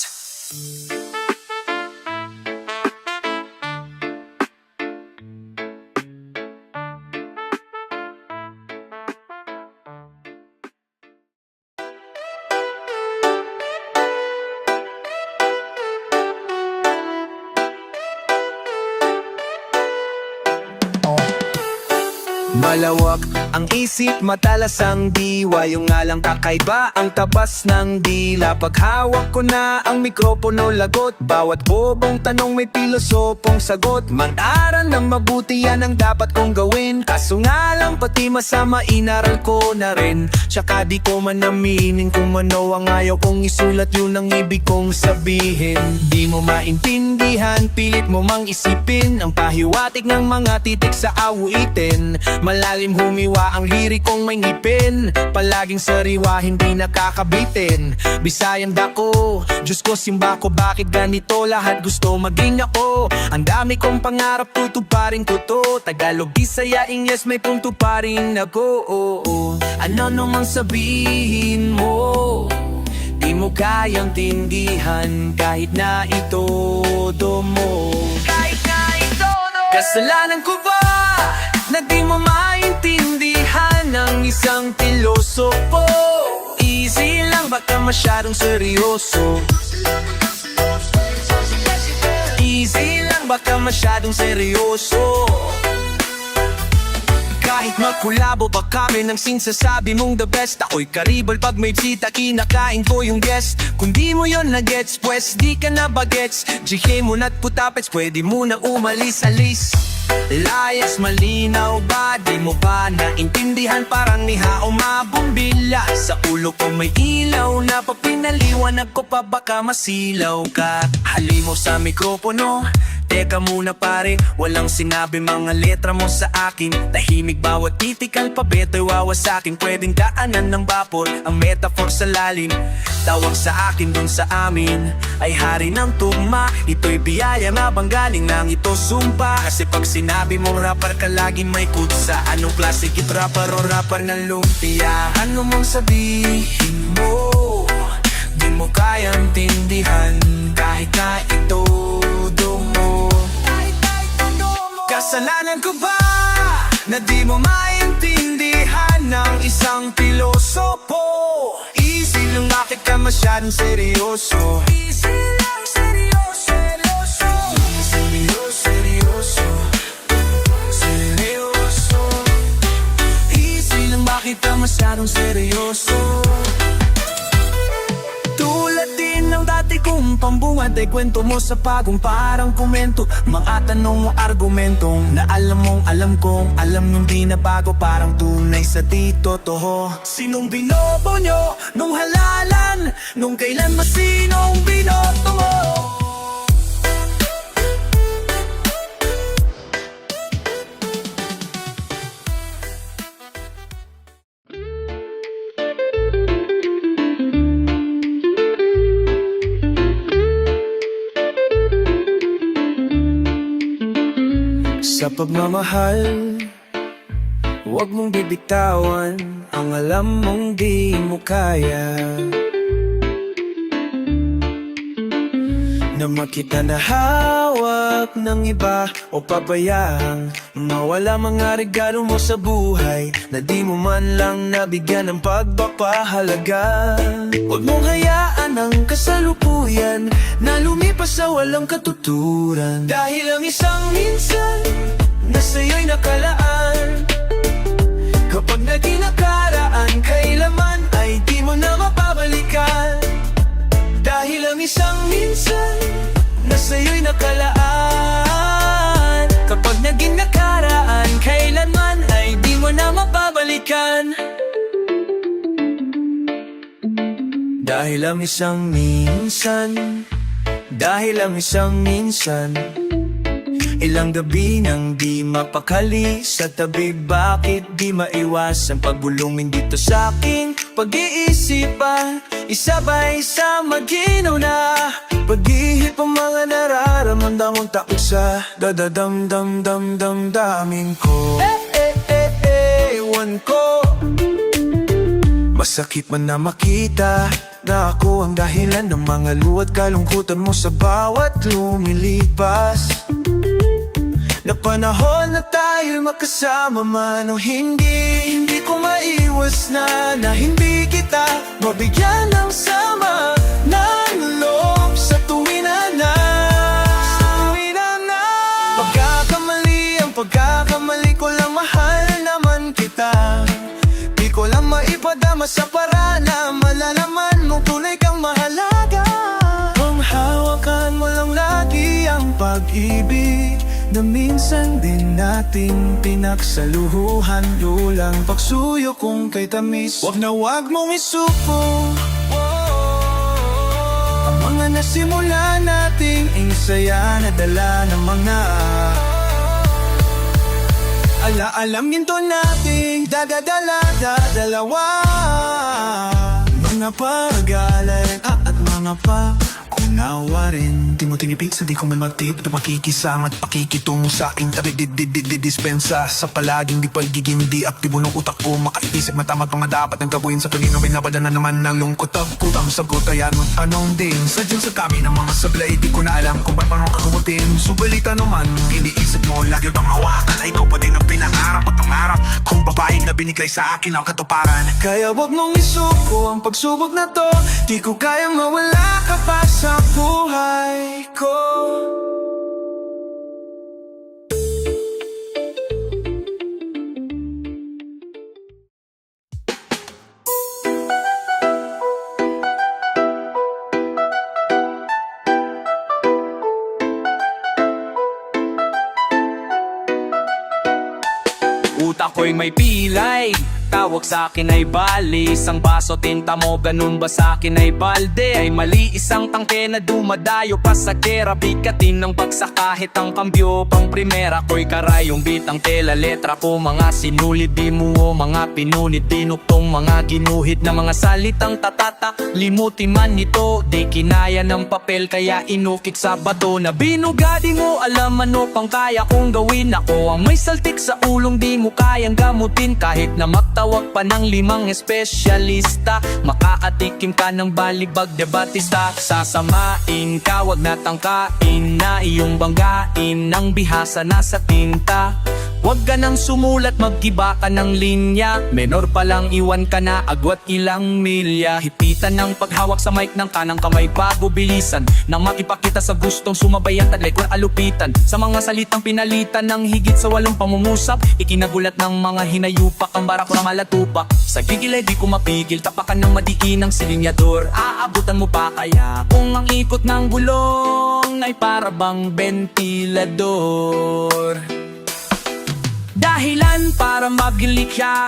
Malawak ang isip, matalas ang diwa. Yung nga lang kakaiba ang tabas ng dila. Paghawak ko na ang mikropono, lagot. Bawat bobong tanong may pilosopong sagot. Mag-aral ng mabuti, yan ang dapat kong gawin. Kaso nga lang pati masama, inaral ko na rin. Tsaka di ko man aminin kung ano ang ayaw kong isulat. Yun ang ibig kong sabihin. Di mo maintindihan, pilit mo mang isipin ang pahiwatig ng mga titik sa awitin. Malalim humiwa ang lirikong may ngipin. Palaging sariwa, hindi nakakabitin. Bisayan dako, Diyos ko simba ko, bakit ganito lahat gusto maging ako? Ang dami kong pangarap, tutuparin ko to. Tagalog, Bisaya, Ingles, may punto pa rin ako. Ano namang sabihin mo, di mo kayang tindihan kahit na itodo mo. Kahit na itodo, kasalanan ko ba na di mo maintindihan ng isang pilosopo? Easy lang, baka masyadong seryoso. Easy lang, baka masyadong seryoso. Kahit magkulabo pa kami ng sinsasabi mong the best. Ako'y karibal pag may bisita, kinakain ko yung guest. Kung di mo yon na-gets, pues di ka na bagets. GK mo na't putapets, pwede mo na umalis-alis. Layas, malinaw ba? Di mo ba naintindihan? Parang niha o mabumbilya. Sa ulo ko may ilaw na papinaliwanag ko pa, baka masilaw ka. Halimaw sa mikropono, teka muna pare, walang sinabi mga letra mo sa akin. Tahimik bawat titik, alpabeto'y wawasakin. Pwedeng daanan ng vapor, ang metaphor sa lalim. Tawag sa akin dun sa amin ay hari ng tugma. Ito'y biyaya nga bang galing nang ito sumpa? Kasi pag sinabi mong rapper ka, laging may kutsa. Anong klase git rapper o rapper ng lumpia? Ano mong sabihin mo, di mo kayang tindihan kahit na itodo mo. Kasalanan ko ba na di mo maintindihan ng isang pilosopo? Easy lang, bakit ka masyadong seryoso? Easy lang, seryoso, seryoso. Seryoso, seryoso. Easy lang, bakit ka masyadong seryoso? Tulad din ng dati kong pambungad ay kwento mo sa pagong parang komento. Mga tanong mo, argumentong na alam mong alam kong alam nung di na bago, parang tunay sa di totoo. Sinong binobo nyo nung halalan? Nung kailan masinong binoto mo? Sa pagmamahal, huwag mong bibitawan ang alam mong di mo kaya. Na makita na hawak ng iba o pabayaan mawala mga regalo mo sa buhay na di mo man lang nabigyan ng pagpapahalaga. Huwag mong hayaan ang kasalukuyan na lumipas sa walang katuturan. Dahil ang isang minsan na sa'yo'y nakalaan, kapag naging nakaraan, kailaman ay di mo na mapabalikan. Dahil ang isang minsan na sa'yo'y nakalaan, kapag naging nakaraan, kailanman ay di mo na mapabalikan. Dahil ang isang minsan, dahil ang isang minsan, ilang gabi nang di mapakali sa tabi. Bakit di maiwasan pagbulungin dito sa aking pag-iisipan? Isa ba isa maginaw na pag-ihip ang mga nararamdamang takot sa dadadam-dam-dam-dam-damin ko. Ewan ko, masakit man na makita na ako ang dahilan ng mga luwat kalungkutan mo sa bawat lumilipas. Na panahon na tayo magkasama man o hindi ko maiwas na hindi kita mabigyan ng sama ng loob sa tuwina na. Pagkakamali ko lang, mahal naman kita. Di ko lang maipadama sa paraan na malalaman mong tunay kang mahalaga. Kung hawakan mo lang lagi ang pag-ibig na minsan din nating pinagsaluhan. Lulang pagsuyo kung kay tamis, wag na wag mong isuko ang mga nasimula nating insaya na dala ng mga alam ginto nating dadalawa. Mga pag-alala at mga unawa rin. Di mo tinipid sa di ko mamatid. Ito makikisama at pakikitungo sa aking tabi dispensa sa palaging di pagiging di aktibo ng utak ko. Makaisip matama pa nga dapat ang gawin sa tulino. Binabada na naman ng lungkot ang kutang sagot. Ayan mo tanong din sa Diyos sa kami ng mga sablay. Di ko na alam kung paano kakamutin. Subalita naman, iniisip mo lagi bang hawakan ay ikaw pa din ang pinangarap at pangarap kung babaeng na binigay sa akin ang katuparan. Kaya wag mong isuko ang pagsubok na to. Di ko kayang mawala ka pa sa buhay ko. Utak ko'y may pilay, tawag sa'kin ay bali. Isang baso tinta mo, ganun ba sa'kin ay balde? Ay mali, isang tangke na dumadayo pa sa kera. Bikatin ng bagsak kahit ang kambyo pang primera. Ko'y karayong bitang tela, letra ko mga sinulid. Di mo o mga pinunit, dinuktong mga ginuhit na mga salitang tatata. Limutin man nito, di kinaya ng papel kaya inukik sa bato. Na binugadi mo, alam ano pang kaya kong gawin. Ako ang may saltik sa ulong, di mo kayang gamutin. Kahit na magtawag pa ng 5 espesyalista, makakatikim ka ng balibag debatista. Sasamain ka, wag na tangkain na iyong banggain ng bihasa na sa tinta. Huwag ka nang sumulat, maggiba ka ng linya. Menor pa lang iwan ka na, agwat ilang milya. Hipitan ng paghawak sa mic ng kanang kamay bago bilisan, nang makipakita sa gustong sumabay at taglay kung alupitan. Sa mga salitang pinalitan ng higit sa 8 pangungusap, ikinagulat ng mga hinayupak ang barako na malatupak. Sa gigil ay di ko mapigil, tapakan ng madiin ng silinyador. Aabutan mo pa kaya kung ang ikot ng gulong ay para bang ventilador? Dahilan para magilik siya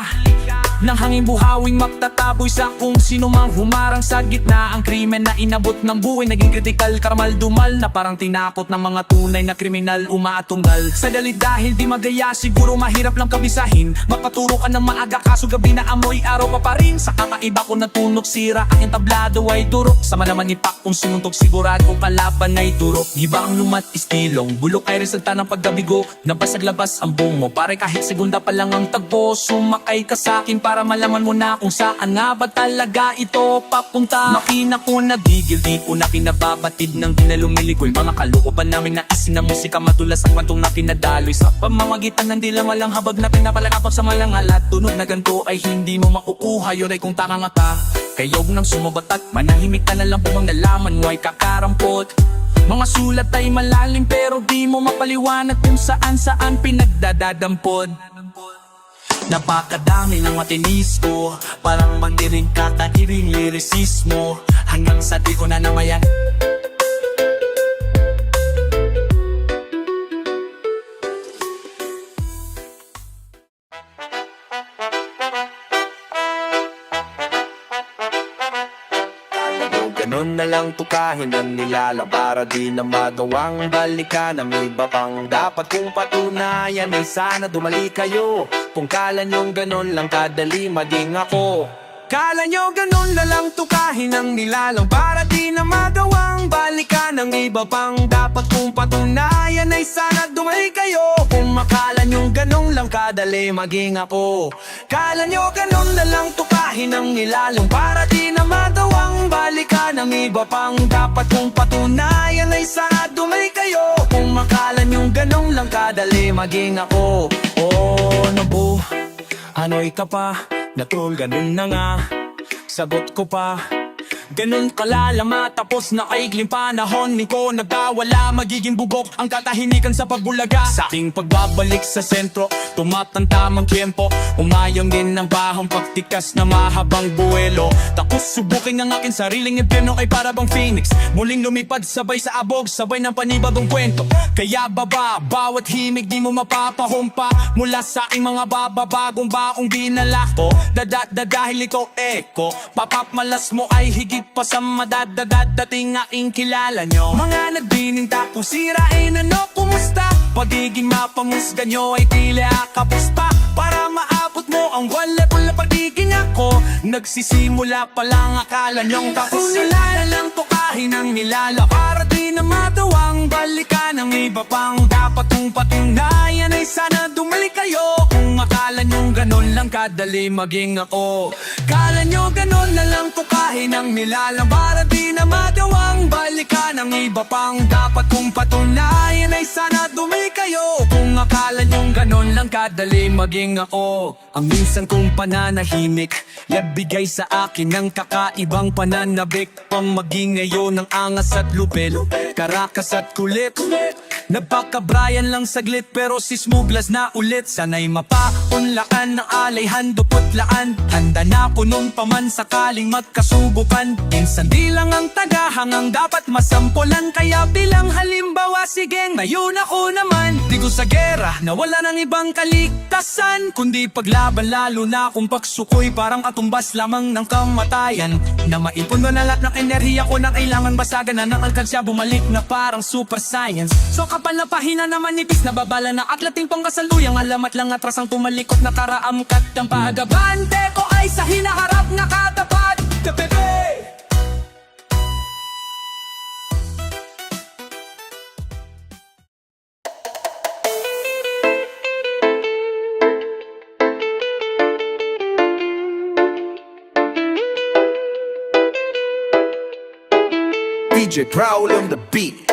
ng hangin buhawing magtataboy sa kung sino mang humarang sa gitna. Ang krimen na inabot ng buhay naging kritikal, karamal-dumal na parang tinakot ng mga tunay na kriminal umaatunggal. Sa dalit dahil di magaya, siguro mahirap lang kabisahin. Magpaturo ka ng maaga kaso gabi na amoy araw pa rin. Sa kakaiba ko natunog sira, aking tablado ay durok. Sama naman ipak kung sununtok, siguradong kalaban ay durok. Ibang lumat istilong, bulok ay resulta ng paggabigo. Nabasaglabas ang bungo, pare kahit segunda pa lang ang tagpo. Sumakay ka sa'kin para malaman mo na kung saan nga ba talaga ito papunta. Makina ko nagigil, di ko na pinababatid ng dinalumilikoy. Mga kalooban namin na isin na musika, matulas ang kwantong na pinadaloy. Sa pamamagitan ng dilamalang habag na pinapalagapag sa malangal. At tunod na ganito ay hindi mo makukuha, yun ay kung takangata. Kayog nang sumabat at manahimik ka na lang kung ang nalaman mo ay kakarampot. Mga sulat ay malalim pero di mo mapaliwanag kung saan pinagdadadampod. Napakadami ng matinis ko, parang magdiring katahiring lirisismo. Hanggang sa di ko na namayan. Ganun na lang tukahin ang nilala para di na magawang balikan. Na may iba pang dapat kong patunayan, ay sana dumali kayo. Kung kala nyong ganun lang kadali maging ako. Kala nyo ganun na lang tukahin ang nilalang para di di na magawang balikan ng iba pang dapat kong patunayan ay sana dumay kayo. Kung makala nyo ganun lang kadali maging ako, kala nyo ganun na lang tukahin ang nilalang para di na magawang balikan ng iba pang dapat kong patunayan ay sana dumay kayo. Kung makala nyo ganun lang kadali maging ako. Oh, nabu, ano'y ka pa, natul ganun na nga, sagot ko pa. Ganun kalalama tapos na kaikling panahon ko nagkawala, magiging bugok ang katahimikan sa pagbulaga. Sa ating pagbabalik sa sentro, tumatantamang tiempo, umayong din ng bahong pagtikas na mahabang buwelo. Tapos subukin ang aking sariling impyerno ay para bang phoenix, muling lumipad sabay sa abog, sabay ng panibagong kwento. Kaya baba, bawat himig di mo mapapahumpa mula sa aking mga bababagong baong dinala ko. Dahil ikaw eko, papapmalas mo ay higit pa sa madadadating aking kilala nyo. Mga nagbining tapos sirain ano, kumusta? Pagiging mapamusga nyo ay tila kapusta. Para maabot mo ang wala na pagiging ako, nagsisimula pa lang akala nyong tapos sila na lang tukahin ang nilala para di na matawang balikan ng iba pang dapat kong patunayan ay sana dumalik kayo. Kung akala nyong ganun lang kadali maging ako, kala nyo ganun na lang tukahin ang nilalang para di na matawang balikan ng iba pang dapat kong patunayan ay sana dumalik kayo. Kung akala nyong ganun lang kadali maging ako, ang minsan kong pananahimik nagbigay sa akin ng kakaibang pananabik, pang maging ngayon ng angas at lupil, karakas at kulit. Nagpakabrayan lang saglit pero si Smuglas na ulit. Sana'y mapaunlakan ng alay handuputlaan, handa na ko nung paman sakaling magkasubukan. Minsan di lang ang tagahangang dapat masampulan, kaya bilang halimbawa sige ngayon ako naman. Di ko sa gera na wala ng ibang kaligtasan, kundi paglaban lalo na kung pagsukoy parang atumbas lamang ng kamatayan. Na maipon mo na lahat ng enerhiya ko na kailangan basagan na ng alkansya, bumalik na parang super science. So kapal na pahina naman nipis na babala na atlating pangkasaluyang alamat lang atras ang tumalikot na karaamkat. Ang pagabante ko ay sa hinaharap na katapat. Bebe! DJ Prowl on the beat.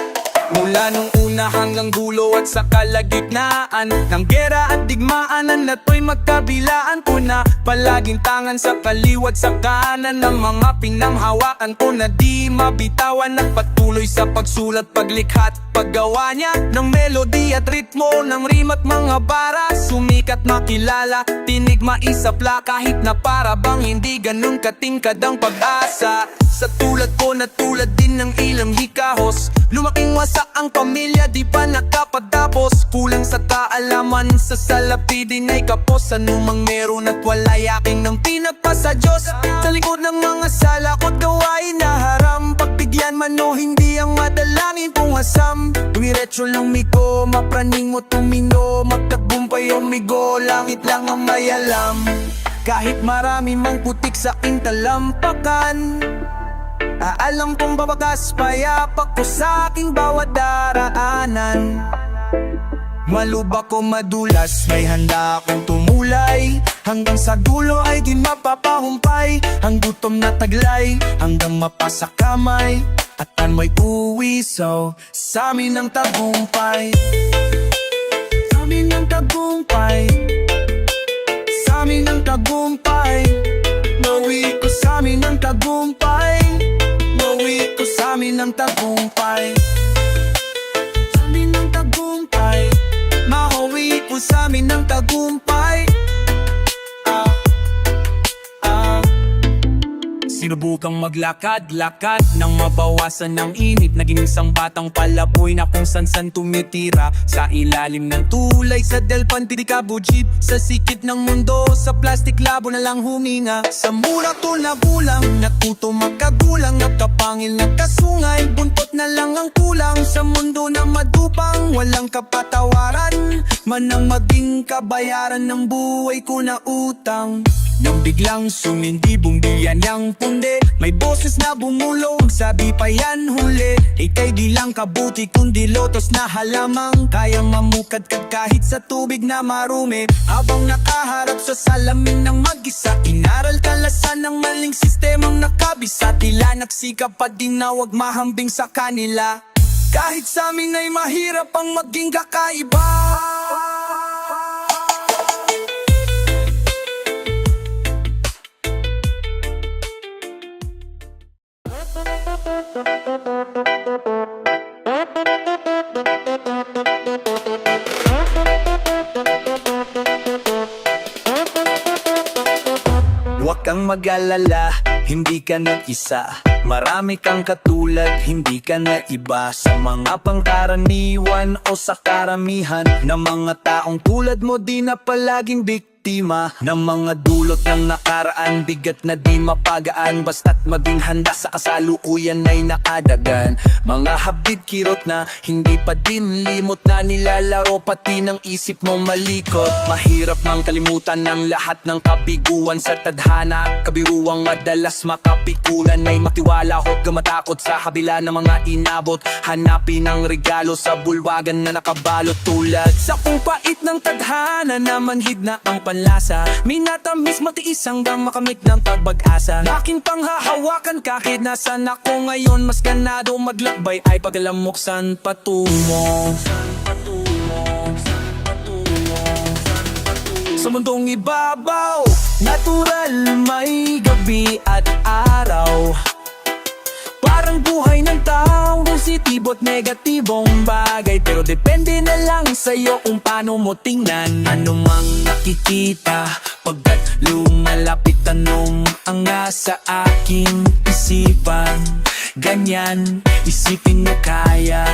Mula nung una hanggang dulo at sa kalagitnaan ng gera at digmaan na nato'y magkabilaan ko na palaging tangan sa kaliwat sa kanan ng mga pinanghawakan ko na di mabitawan at patuloy sa pagsulat, paglikha at paggawa niya ng melody at ritmo ng rima at mga bara. Sumikat makilala, tinig maisapla kahit na para bang hindi ganun katingkad ang pag-asa. Sa tulad ko na tulad din ng ilang hikahos, lumaking wasak ang pamilya di pa nakapagtapos. Kulang sa kaalaman sa salapi din ay kapos, anumang meron at wala'y aking nang pinagpasa Diyos. Sa likod ng mga sala ko't gawain na haram, pagbigyan man o hindi ang madalangin kong asam. Diretso lang migo, mapraning mo tumino, magtagumpay o migo, langit lang ang may alam. Kahit marami mang putik sa aking talampakan, alam kong babagas payapak ko sa aking bawat daraanan. Malubak o madulas, may handa akong tumulay, hanggang sa dulo ay di mapapahumpay. Ang gutom na taglay, hanggang mapasa kamay, at mo'y uwi so sa amin ang tagumpay. Sa amin ang tagumpay, sa amin ang tagumpay. Mauwi ko sa amin ang tagumpay, mauwi ko sa amin ang tagumpay. Sa amin ang tagumpay, mauwi ko sa amin ang tagumpay. Sinubukang maglakad-lakad nang mabawasan ng init, naging isang batang palaboy na kung san-san tumitira. Sa ilalim ng tulay, sa delpan, tidikabujit, sa sikit ng mundo, sa plastic labo na lang huminga. Sa mura to na gulang, natuto magkagulang, nakapangil na kasungay, buntot na lang ang kulang. Sa mundo na madupang, walang kapatawaran, man ang maging kabayaran ng buhay ko na utang. Nang biglang sumindibong diyan yang pundi, may boses na bumulong, sabi pa yan huli. Ika'y di lang kabuti kundi lotos na halamang kayang mamukadkad kahit sa tubig na marumi. Habang nakaharap sa salamin ng mag-isa, inaral kalasan ng maling sistemang nakabisa. Tila nagsikap pa din na wag mahambing sa kanila, kahit sa amin ay mahirap ang maging kakaiba. Huwag kang mag-alala, hindi ka nag-isa. Marami kang katulad, hindi ka na iba. Sa mga pangkaraniwan o sa karamihan ng mga taong tulad mo, di na palaging biktima ng mga dulot ng nakaraan. Bigat na di mapagaan, basta't maging handa sa kasalukuyan ay nakadagan. Mga habid kirot na hindi pa din limot na nilalaro, pati ng isip mo malikot. Mahirap mang kalimutan ng lahat ng kabiguan sa tadhana at kabiruang madalas makapikulan. Ay matiwala huwag ka matakot sa kabila ng mga inabot. Hanapin ang regalo sa bulwagan na nakabalot tulad sa pungpait ng tadhana na manhid na ang panlasa. Minatamis matiis hanggang makamit ng pag-asa. Aking panghahawakan kahit nasan ako ngayon, mas ganado maglakbay ay paglamuksan patungo sa mundong ibabaw. Natural may gabi at araw, parang buhay ng tao, positibo at negatibong bagay. Pero depende na lang sa'yo kung paano mo tingnan. Ano mang nakikita pagkat lumalapit, tanong ang nasa aking isipan. Ganyan, isipin mo kaya.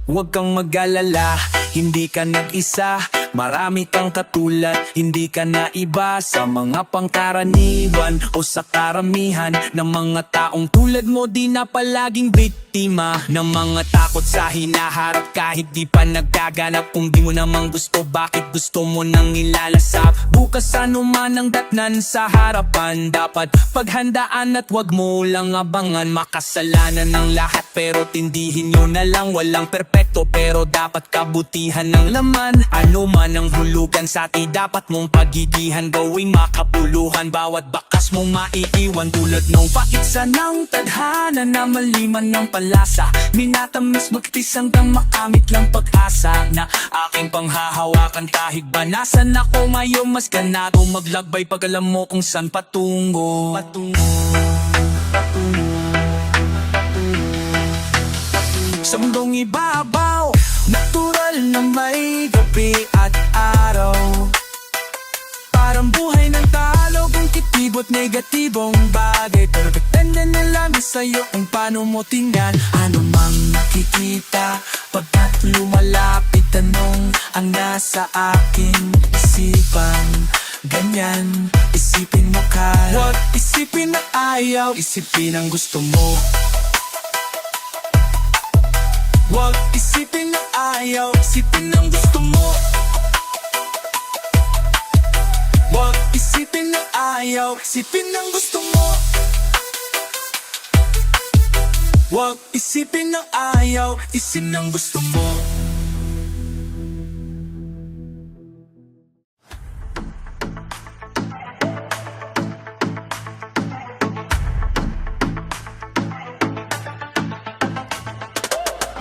Huwag kang mag-alala, hindi ka nag-isa. Marami kang katulad, hindi ka na iba. Sa mga pangkaraniwan o sa karamihan ng mga taong tulad mo, di na palaging biktima ng mga takot sa hinaharap kahit di pa nagkaganap. Kung di mo namang gusto, bakit gusto mo nang ilalasap? Bukas ano man ang datnan sa harapan, dapat paghandaan at wag mo lang abangan. Makasalanan ng lahat pero tindihin nyo na lang. Walang perpekto pero dapat kabutihan ng laman. Ano man ang hulugan sa atin, dapat mong pagigihan, gawing makapuluhan. Bawat bakas mong maiiwan tulad ng paitsa ng tadhana na maliman ng palasa. Minatamis magtis hanggang makamit lang pag-asa na aking panghahawakan kahit ba nasan ako ngayon. Mas ganado maglagbay pag alam mo kung saan patungo. Sa mundong ibabaw, natural na may gabi at araw, parang buhay ng talo, kung kitibo't negatibong bagay. Pero depende na lang sa'yo kung paano mo tingnan. Ano mang nakikita pagkat lumalapit, tanong ang nasa aking isipan. Ganyan, isipin mo kaya. Huwag isipin na ayaw, isipin ang gusto mo. Huwag isipin na ayaw, isipin ang gusto mo. Huwag isipin na ayaw, isipin ang gusto mo. Huwag isipin na ayaw, isipin ang gusto mo.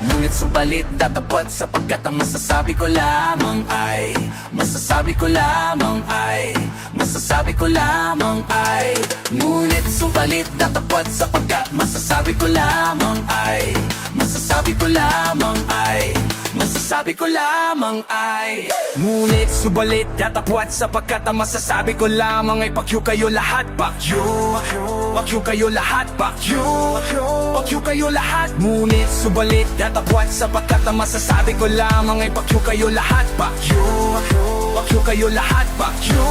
Ngunit subalit tatapat sapagkat ang masasabi ko lamang ay, masasabi ko lamang ay, masasabi ko lamang ay. Ngunit subalit tatapat sapagkat masasabi ko lamang ay, masasabi ko lamang ay, masasabi ko lamang ay. Ngunit subalit tatapat sapagkat ang masasabi ko lamang ay, pakyu kayo lahat, pakyu, pakyu kayo lahat, pakyu, pakyu kayo lahat. Ngunit subalit tatapat sapagkat ang masasabi ko lamang ay, pakyu kayo lahat, pakyu, pakyu kayo lahat, pakyu,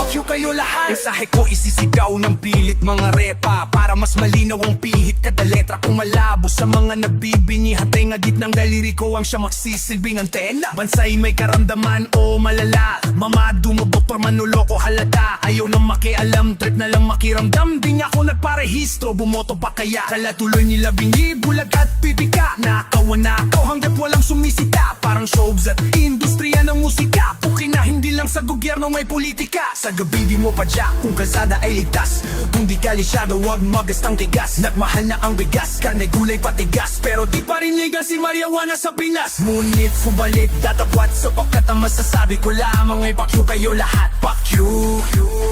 pakyu kayo lahat. Mensahe ko isisigaw ng pilit mga repa, para mas malinaw ang pihit kada letra. Kung malabo sa mga nagbibingi, hatay nga git ng daliri ko ang siya magsisilbing antena. Bansay may karamdaman o malala, mamado mabot pa manuloko, halata Ayaw na makialam, trip na lang makiramdam Di nga ako nagparehistro, bumoto pa kaya Kala tuloy nila bingi, bulag at pipika Nakawan na ako hanggat walang sumisita Parang shows at industriya ng musika Puki na hindi lang sa gobyerno may politika Sa gabi di mo padyak kung kalsada ay ligtas Kung di ka lisyado wag magastang tigas Nagmahal na ang bigas, karne gulay patigas Pero di pa rin liga si marijuana sa Pinas Ngunit subalit datapwat sa pagkat ang masasabi ko lamang ay pakyu kayo lahat Pakyu,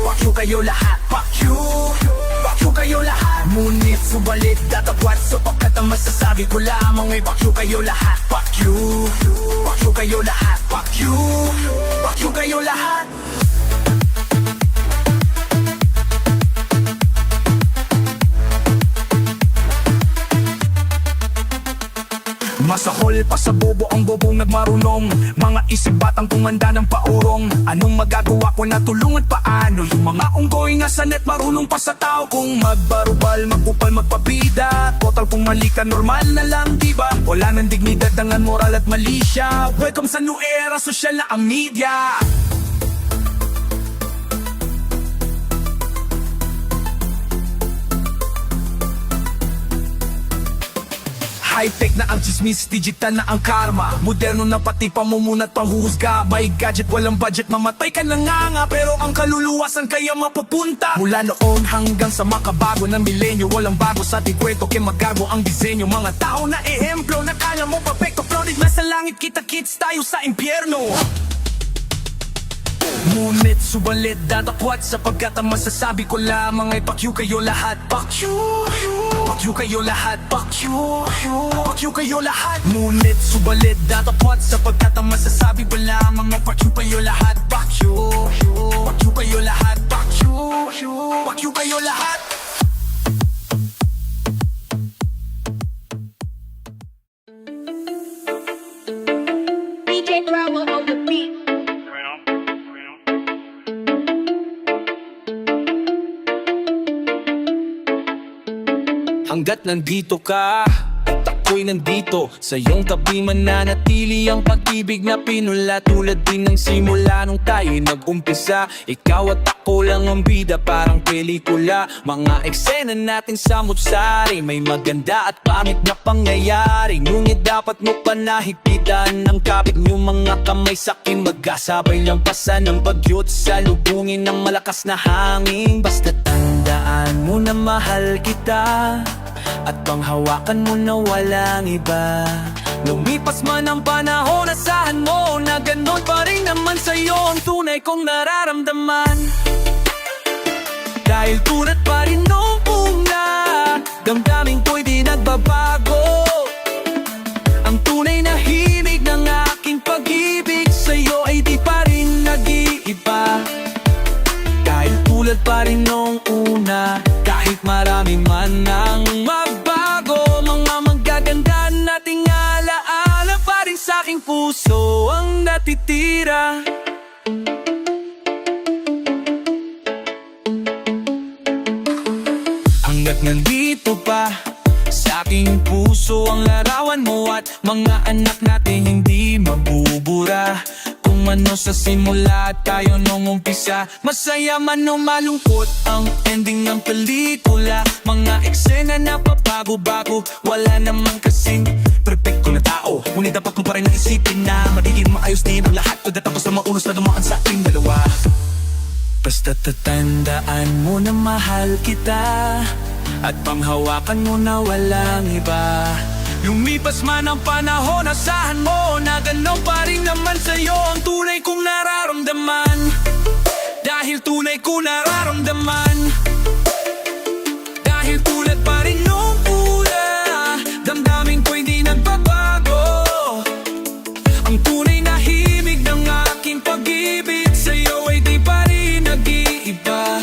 pakyu kayo lahat Pakyu, pakyu kayo lahat Ngunit subalit datapwat sa pagkat ang masasabi ko lamang ay pakyu kayo lahat Pakyu, pakyu kayo lahat Pakyu, pakyu kayo lahat Masahol pa sa bobo ang bobong nagmarunong Mga isip batang tumanda ng paurong Anong magagawa ko na tulungan paano Yung mga unggoy nga sa net marunong pa sa tao Kung magbarubal, magpupal, magpabida Total kung mali ka, normal na lang diba Wala nang dignidad, dangan moral at mali siya Welcome sa new era, social na ang media High-tech na ang chismis, digital na ang karma Moderno na pati pamumuna't panghuhusga May gadget, walang budget, mamatay ka na nga Pero ang kaluluwasan kaya mapupunta Mula noon hanggang sa makabago ng milenyo Walang bago sa tigwento, kaya magago ang disenyo Mga tao na ehemplo, nakala mo perfecto Floated na sa langit, kita-kits tayo sa impyerno Ngunit subalit datakwat sapagkat ang masasabi ko lamang ay pakyu kayo lahat Pakyu, pakyu kayo lahat Pakyu, pakyu kayo lahat Ngunit subalit datakwat sapagkat ang masasabi ko lamang ay pakyu kayo lahat Pakyu, pakyu kayo lahat Pakyu, pakyu kayo lahat DJ Drama on the beat. Hanggat nandito ka at ako'y nandito Sa iyong tabi mananatili ang pag-ibig na pinula Tulad din ng simula nung tayo'y nag-umpisa Ikaw at ako lang ang bida parang pelikula Mga eksena natin sa mutsari May maganda at pangit na pangyayari Ngunit dapat mo pa nahipitan Ang kapit niyong mga kamay sa'kin Magkasabay lang pasan ng bagyot Salubungin ng malakas na hangin Basta tandaan mo na mahal kita at panghawakan mo na walang iba Lumipas man ang panahon, asahan mo Na ganon pa rin naman sa'yo ang tunay kong nararamdaman Dahil tulad pa rin nung una Damdamin ko'y di nagbabago Ang tunay na himig ng aking pag-ibig Sa'yo ay di pa rin nag-iiba Dahil tulad pa rin nung una Kahit marami man ang magbago Mga magaganda nating alaala Pa rin sa'king puso ang natitira Hanggat nandito pa sa aking puso ang larawan mo At mga anak natin hindi mabubura Kung ano sa simula tayo nung umpisa Masaya man o malungkot ang ending ng pelikula Mga eksena na pabago-bago Wala naman kasing perfecto na tao Ngunit dapat mo pa rin naisipin na Magiging maayos din ang lahat Kada tapos na maunos na dumaan sa ating dalawa Basta tatandaan mo na mahal kita At panghawakan mo na walang iba Lumipas man ang panahon, asahan mo Na gano'n pa rin naman sa'yo ang tunay kong nararamdaman Dahil tunay ko nararamdaman Dahil tulad pa rin nung una Damdamin ko'y di nagbabago Ang tunay na himig ng aking pag-ibig Sa'yo ay di pa rin nag-iiba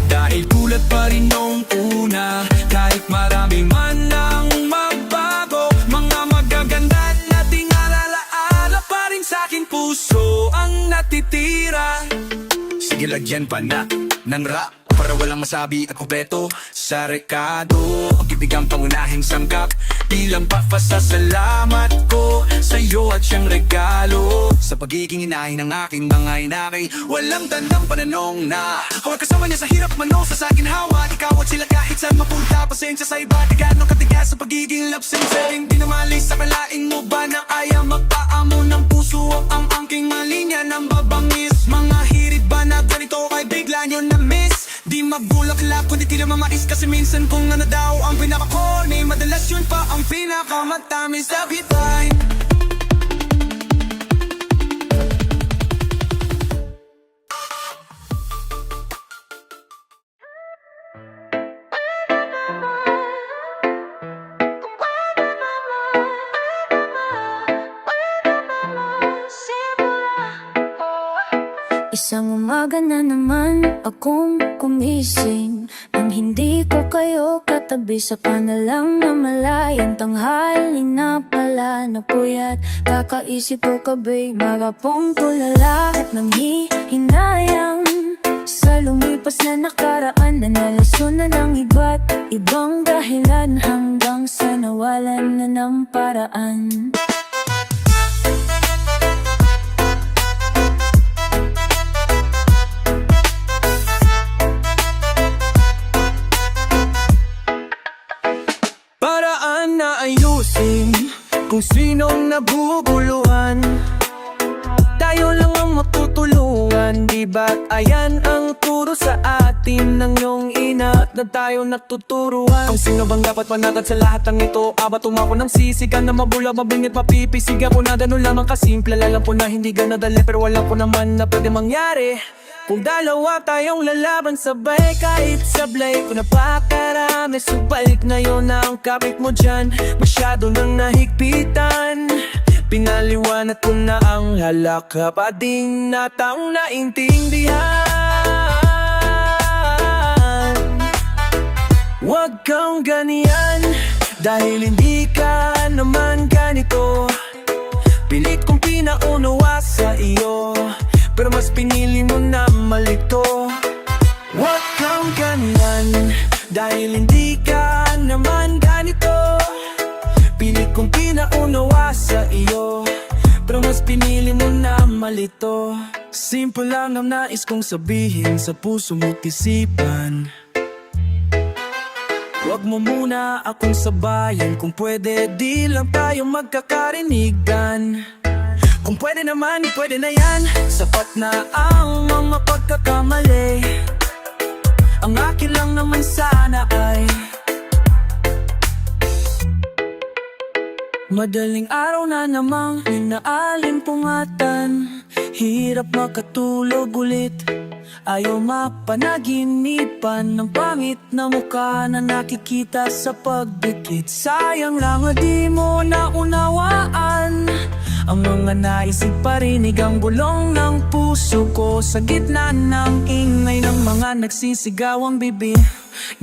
Dahil tulad pa rin nung una Kahit marami man ang magbago Mga magaganda nating alaala Pa rin sa'king puso ang natitira Sige lagyan pa na ng rap para walang masabi at kumpleto sa rekado. Ang ibig ang pangunahing sangkap, bilang papasasalamat ko sa'yo at siyang regalo. Sa pagiging inahin ng aking mga inakay, walang tandang pananong na huwag kasama niya sa hirap mano sa saginhawa. Ikaw at sila kahit saan mapunta, pasensya sa iba. Di ganong katigas sa pagiging lapsing sering di namali sa kalaing mo ba na ayaw magpaamo ng puso ang angking malinya ng babangis. Mga hirit ba na ganito kay bigla nyo na miss? Di mabulaklak kundi tila mamais kasi minsan kung ano daw ang pinaka-corny, madalas yun pa ang pinakamatamis sa bitay. Isang umaga na naman akong kumising nang hindi ko kayo katabi sa panalang na malayang tanghali na pala na puyat. Kakaisip ko kabay marapong tulala at nang hihinayang sa lumipas na nakaraan na nalason na ng iba't ibang dahilan hanggang sa nawalan na ng paraan. Paraan na ayusin kung sinong nabubuluhan. Tayo lang ang matutulungan, di ba't ayan ang turo sa atin ng iyong ina at na tayo natuturuan. Kung sino bang dapat manatad sa lahat ng ito, abat umako ng sisigan na mabula, mabingit, mapipisig ako na ganun lamang kasimple. Alam ko na hindi ganadali pero alam ko naman na pwede mangyari kung dalawa tayong lalaban sabay. Kahit sablay ko na pakarami, subalik na yun na ang kapit mo dyan. Masyado nang nahigpitan, pinaliwanag ko na ang halaka pa ding na taong naintindihan. Huwag kang ganyan dahil hindi ka naman ganito. Pilit kong pinaunawa sa iyo pero mas pinili mo na malito. Huwag kang ganyan dahil hindi ka naman ganito. Pilit kong pinaunawa sa iyo pero mas pinili mo na malito. Simple lang ang nais kong sabihin sa puso mo't isipan. Huwag mo muna akong sabayan, kung pwede di lang tayo magkakarinigan. Kung pwede naman, pwede na yan. Sapat na ang mga pagkakamali. Ang akin lang naman sana ay madaling araw na namang inaalimpungatan. Hirap makatulog ulit, ayaw mapanaginipan ng pangit na mukha na nakikita sa pagdikit. Sayang lang di mo naunawaan ang mga naisip parinig ang bulong ng puso ko sa gitna ng ingay ng mga nagsisigaw ang bibig.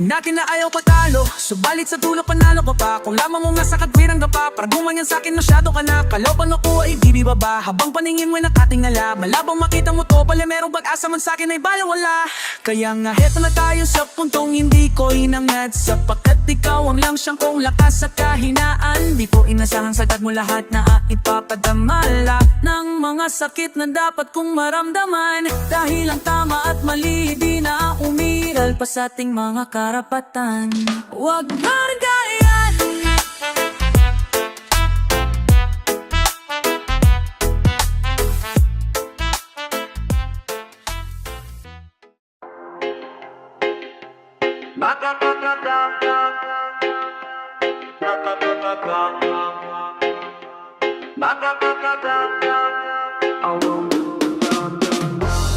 Natin na ayaw patalo, subalit sa dulo panalo ka pa. Kung lamang mo nga sa katwirang gapa, para gumanyan sa'kin masyado ka na. Kalopan ako ay bibibaba, habang paningin mo'y nakatingala. Malabang makita mo to, pala merong pag-asa man sa'kin ay balang wala. Kaya nga heto na tayo sa puntong hindi ko inangad, sapagkat ikaw ang lang siyang kong lakas sa kahinaan. Di ko inasahang sagat mo lahat na ipapadamala ng mga sakit na dapat kong maramdaman. Dahil ang tama at mali di na umiral pa sa ating mga karapatan. Huwag margayan.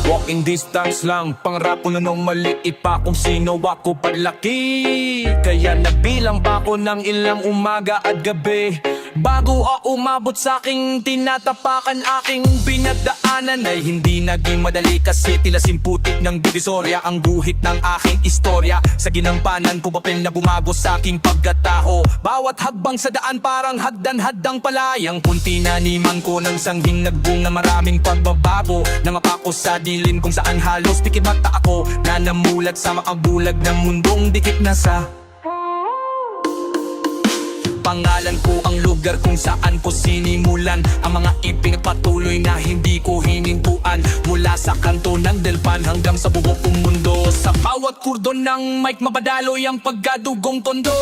Walking distance lang, pangarap ko na nung maliit pa kung sino ako palaki. Kaya nabilang pa ako ng ilang umaga at gabi. Bago ako umabot sa aking tinatapakan, aking pinagdaanan ay hindi naging madali kasi tila simputik ng divisorya ang guhit ng aking istorya. Sa ginampanan ko papel na bumago sa aking pagkatao. Bawat hagbang sa daan parang hagdan-haddang palayang punti na niman ko ng sanghing nagbunga maraming pagbabago. Nangapa ko sa dilim kung saan halos pikit mata ako na namulat sa makabulag ng mundong dikit na sa pangalan ko ang lugar kung saan ko sinimulan ang mga ipinagpatuloy na hindi ko hinintuan. Mula sa kanto ng Delpan hanggang sa buong mundo, sa bawat kurdon ng mic mabadaloy ang pagkadugong tondo.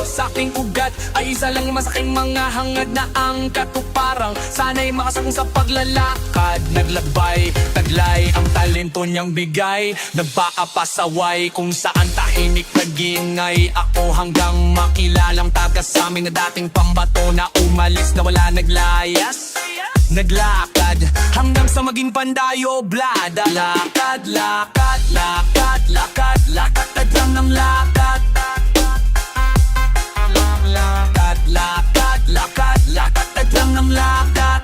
Sa aking ugat ay isa lang masaking mga hangad na ang katuparang sana'y makasakong sa paglalakad. Naglabay, taglay ang talento niyang bigay, nagpaapasaway kung saan tahimik nagingay ako hanggang makilalang taga sa amin na dating pambato na umalis na wala naglayas. Naglakad hanggang sa maging pandayo blada. Lakad, lakad, lakad, lakad, lakad, tadlang ng lakad. Lakad, lakad, lakad, lakad, tadlang ng lakad.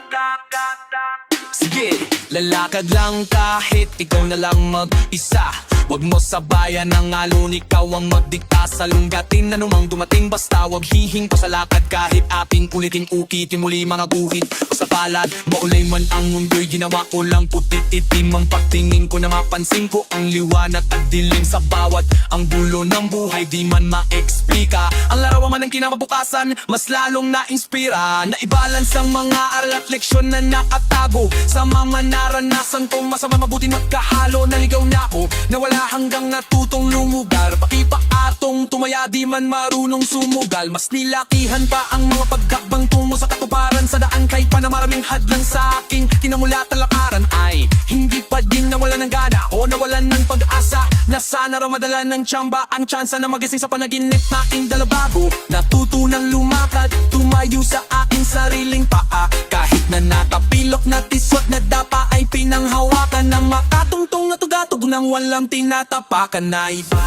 Sige, lalakad lang kahit ikaw na lang mag-isa. Huwag mo sabayan ng alon, ikaw ang magdikta sa lunggatin. Anumang dumating basta huwag hihing pa sa lakad. Kahit ating ulitin ukitin muli mga guhit o sa palad. Maulay man ang mundo'y ginawa ko lang putit itim. Ang pagtingin ko na mapansin ko ang liwanag at dilim sa bawat ang gulo ng buhay di man ma-eksplika. Ang larawan man ng kinabukasan mas lalong na-inspira. Naibalance ang mga aral at leksyon na nakatago sa mga naranasan kong masama mabuti magkahalo. Naligaw na ako na wala hanggang natutong lumugar. Pakipaatong tumaya di man marunong sumugal. Mas nilakihan pa ang mga pagkakbang tungo sa katuparan sa daan. Kahit pa na maraming hadlang sa aking kinamulat na lakaran ay hindi pa din nawalan ng gana o nawalan ng pag-asa na sana ramadala ng tsamba ang tsansa na magising sa panaginip na aking dalabago. Natutunang lumakad, tumayo sa aking sariling paa. Kahit na natapilok na tisot na dapa ay pinanghawakan ng makatungtong na tugatog ng walang tinatapakan na iba.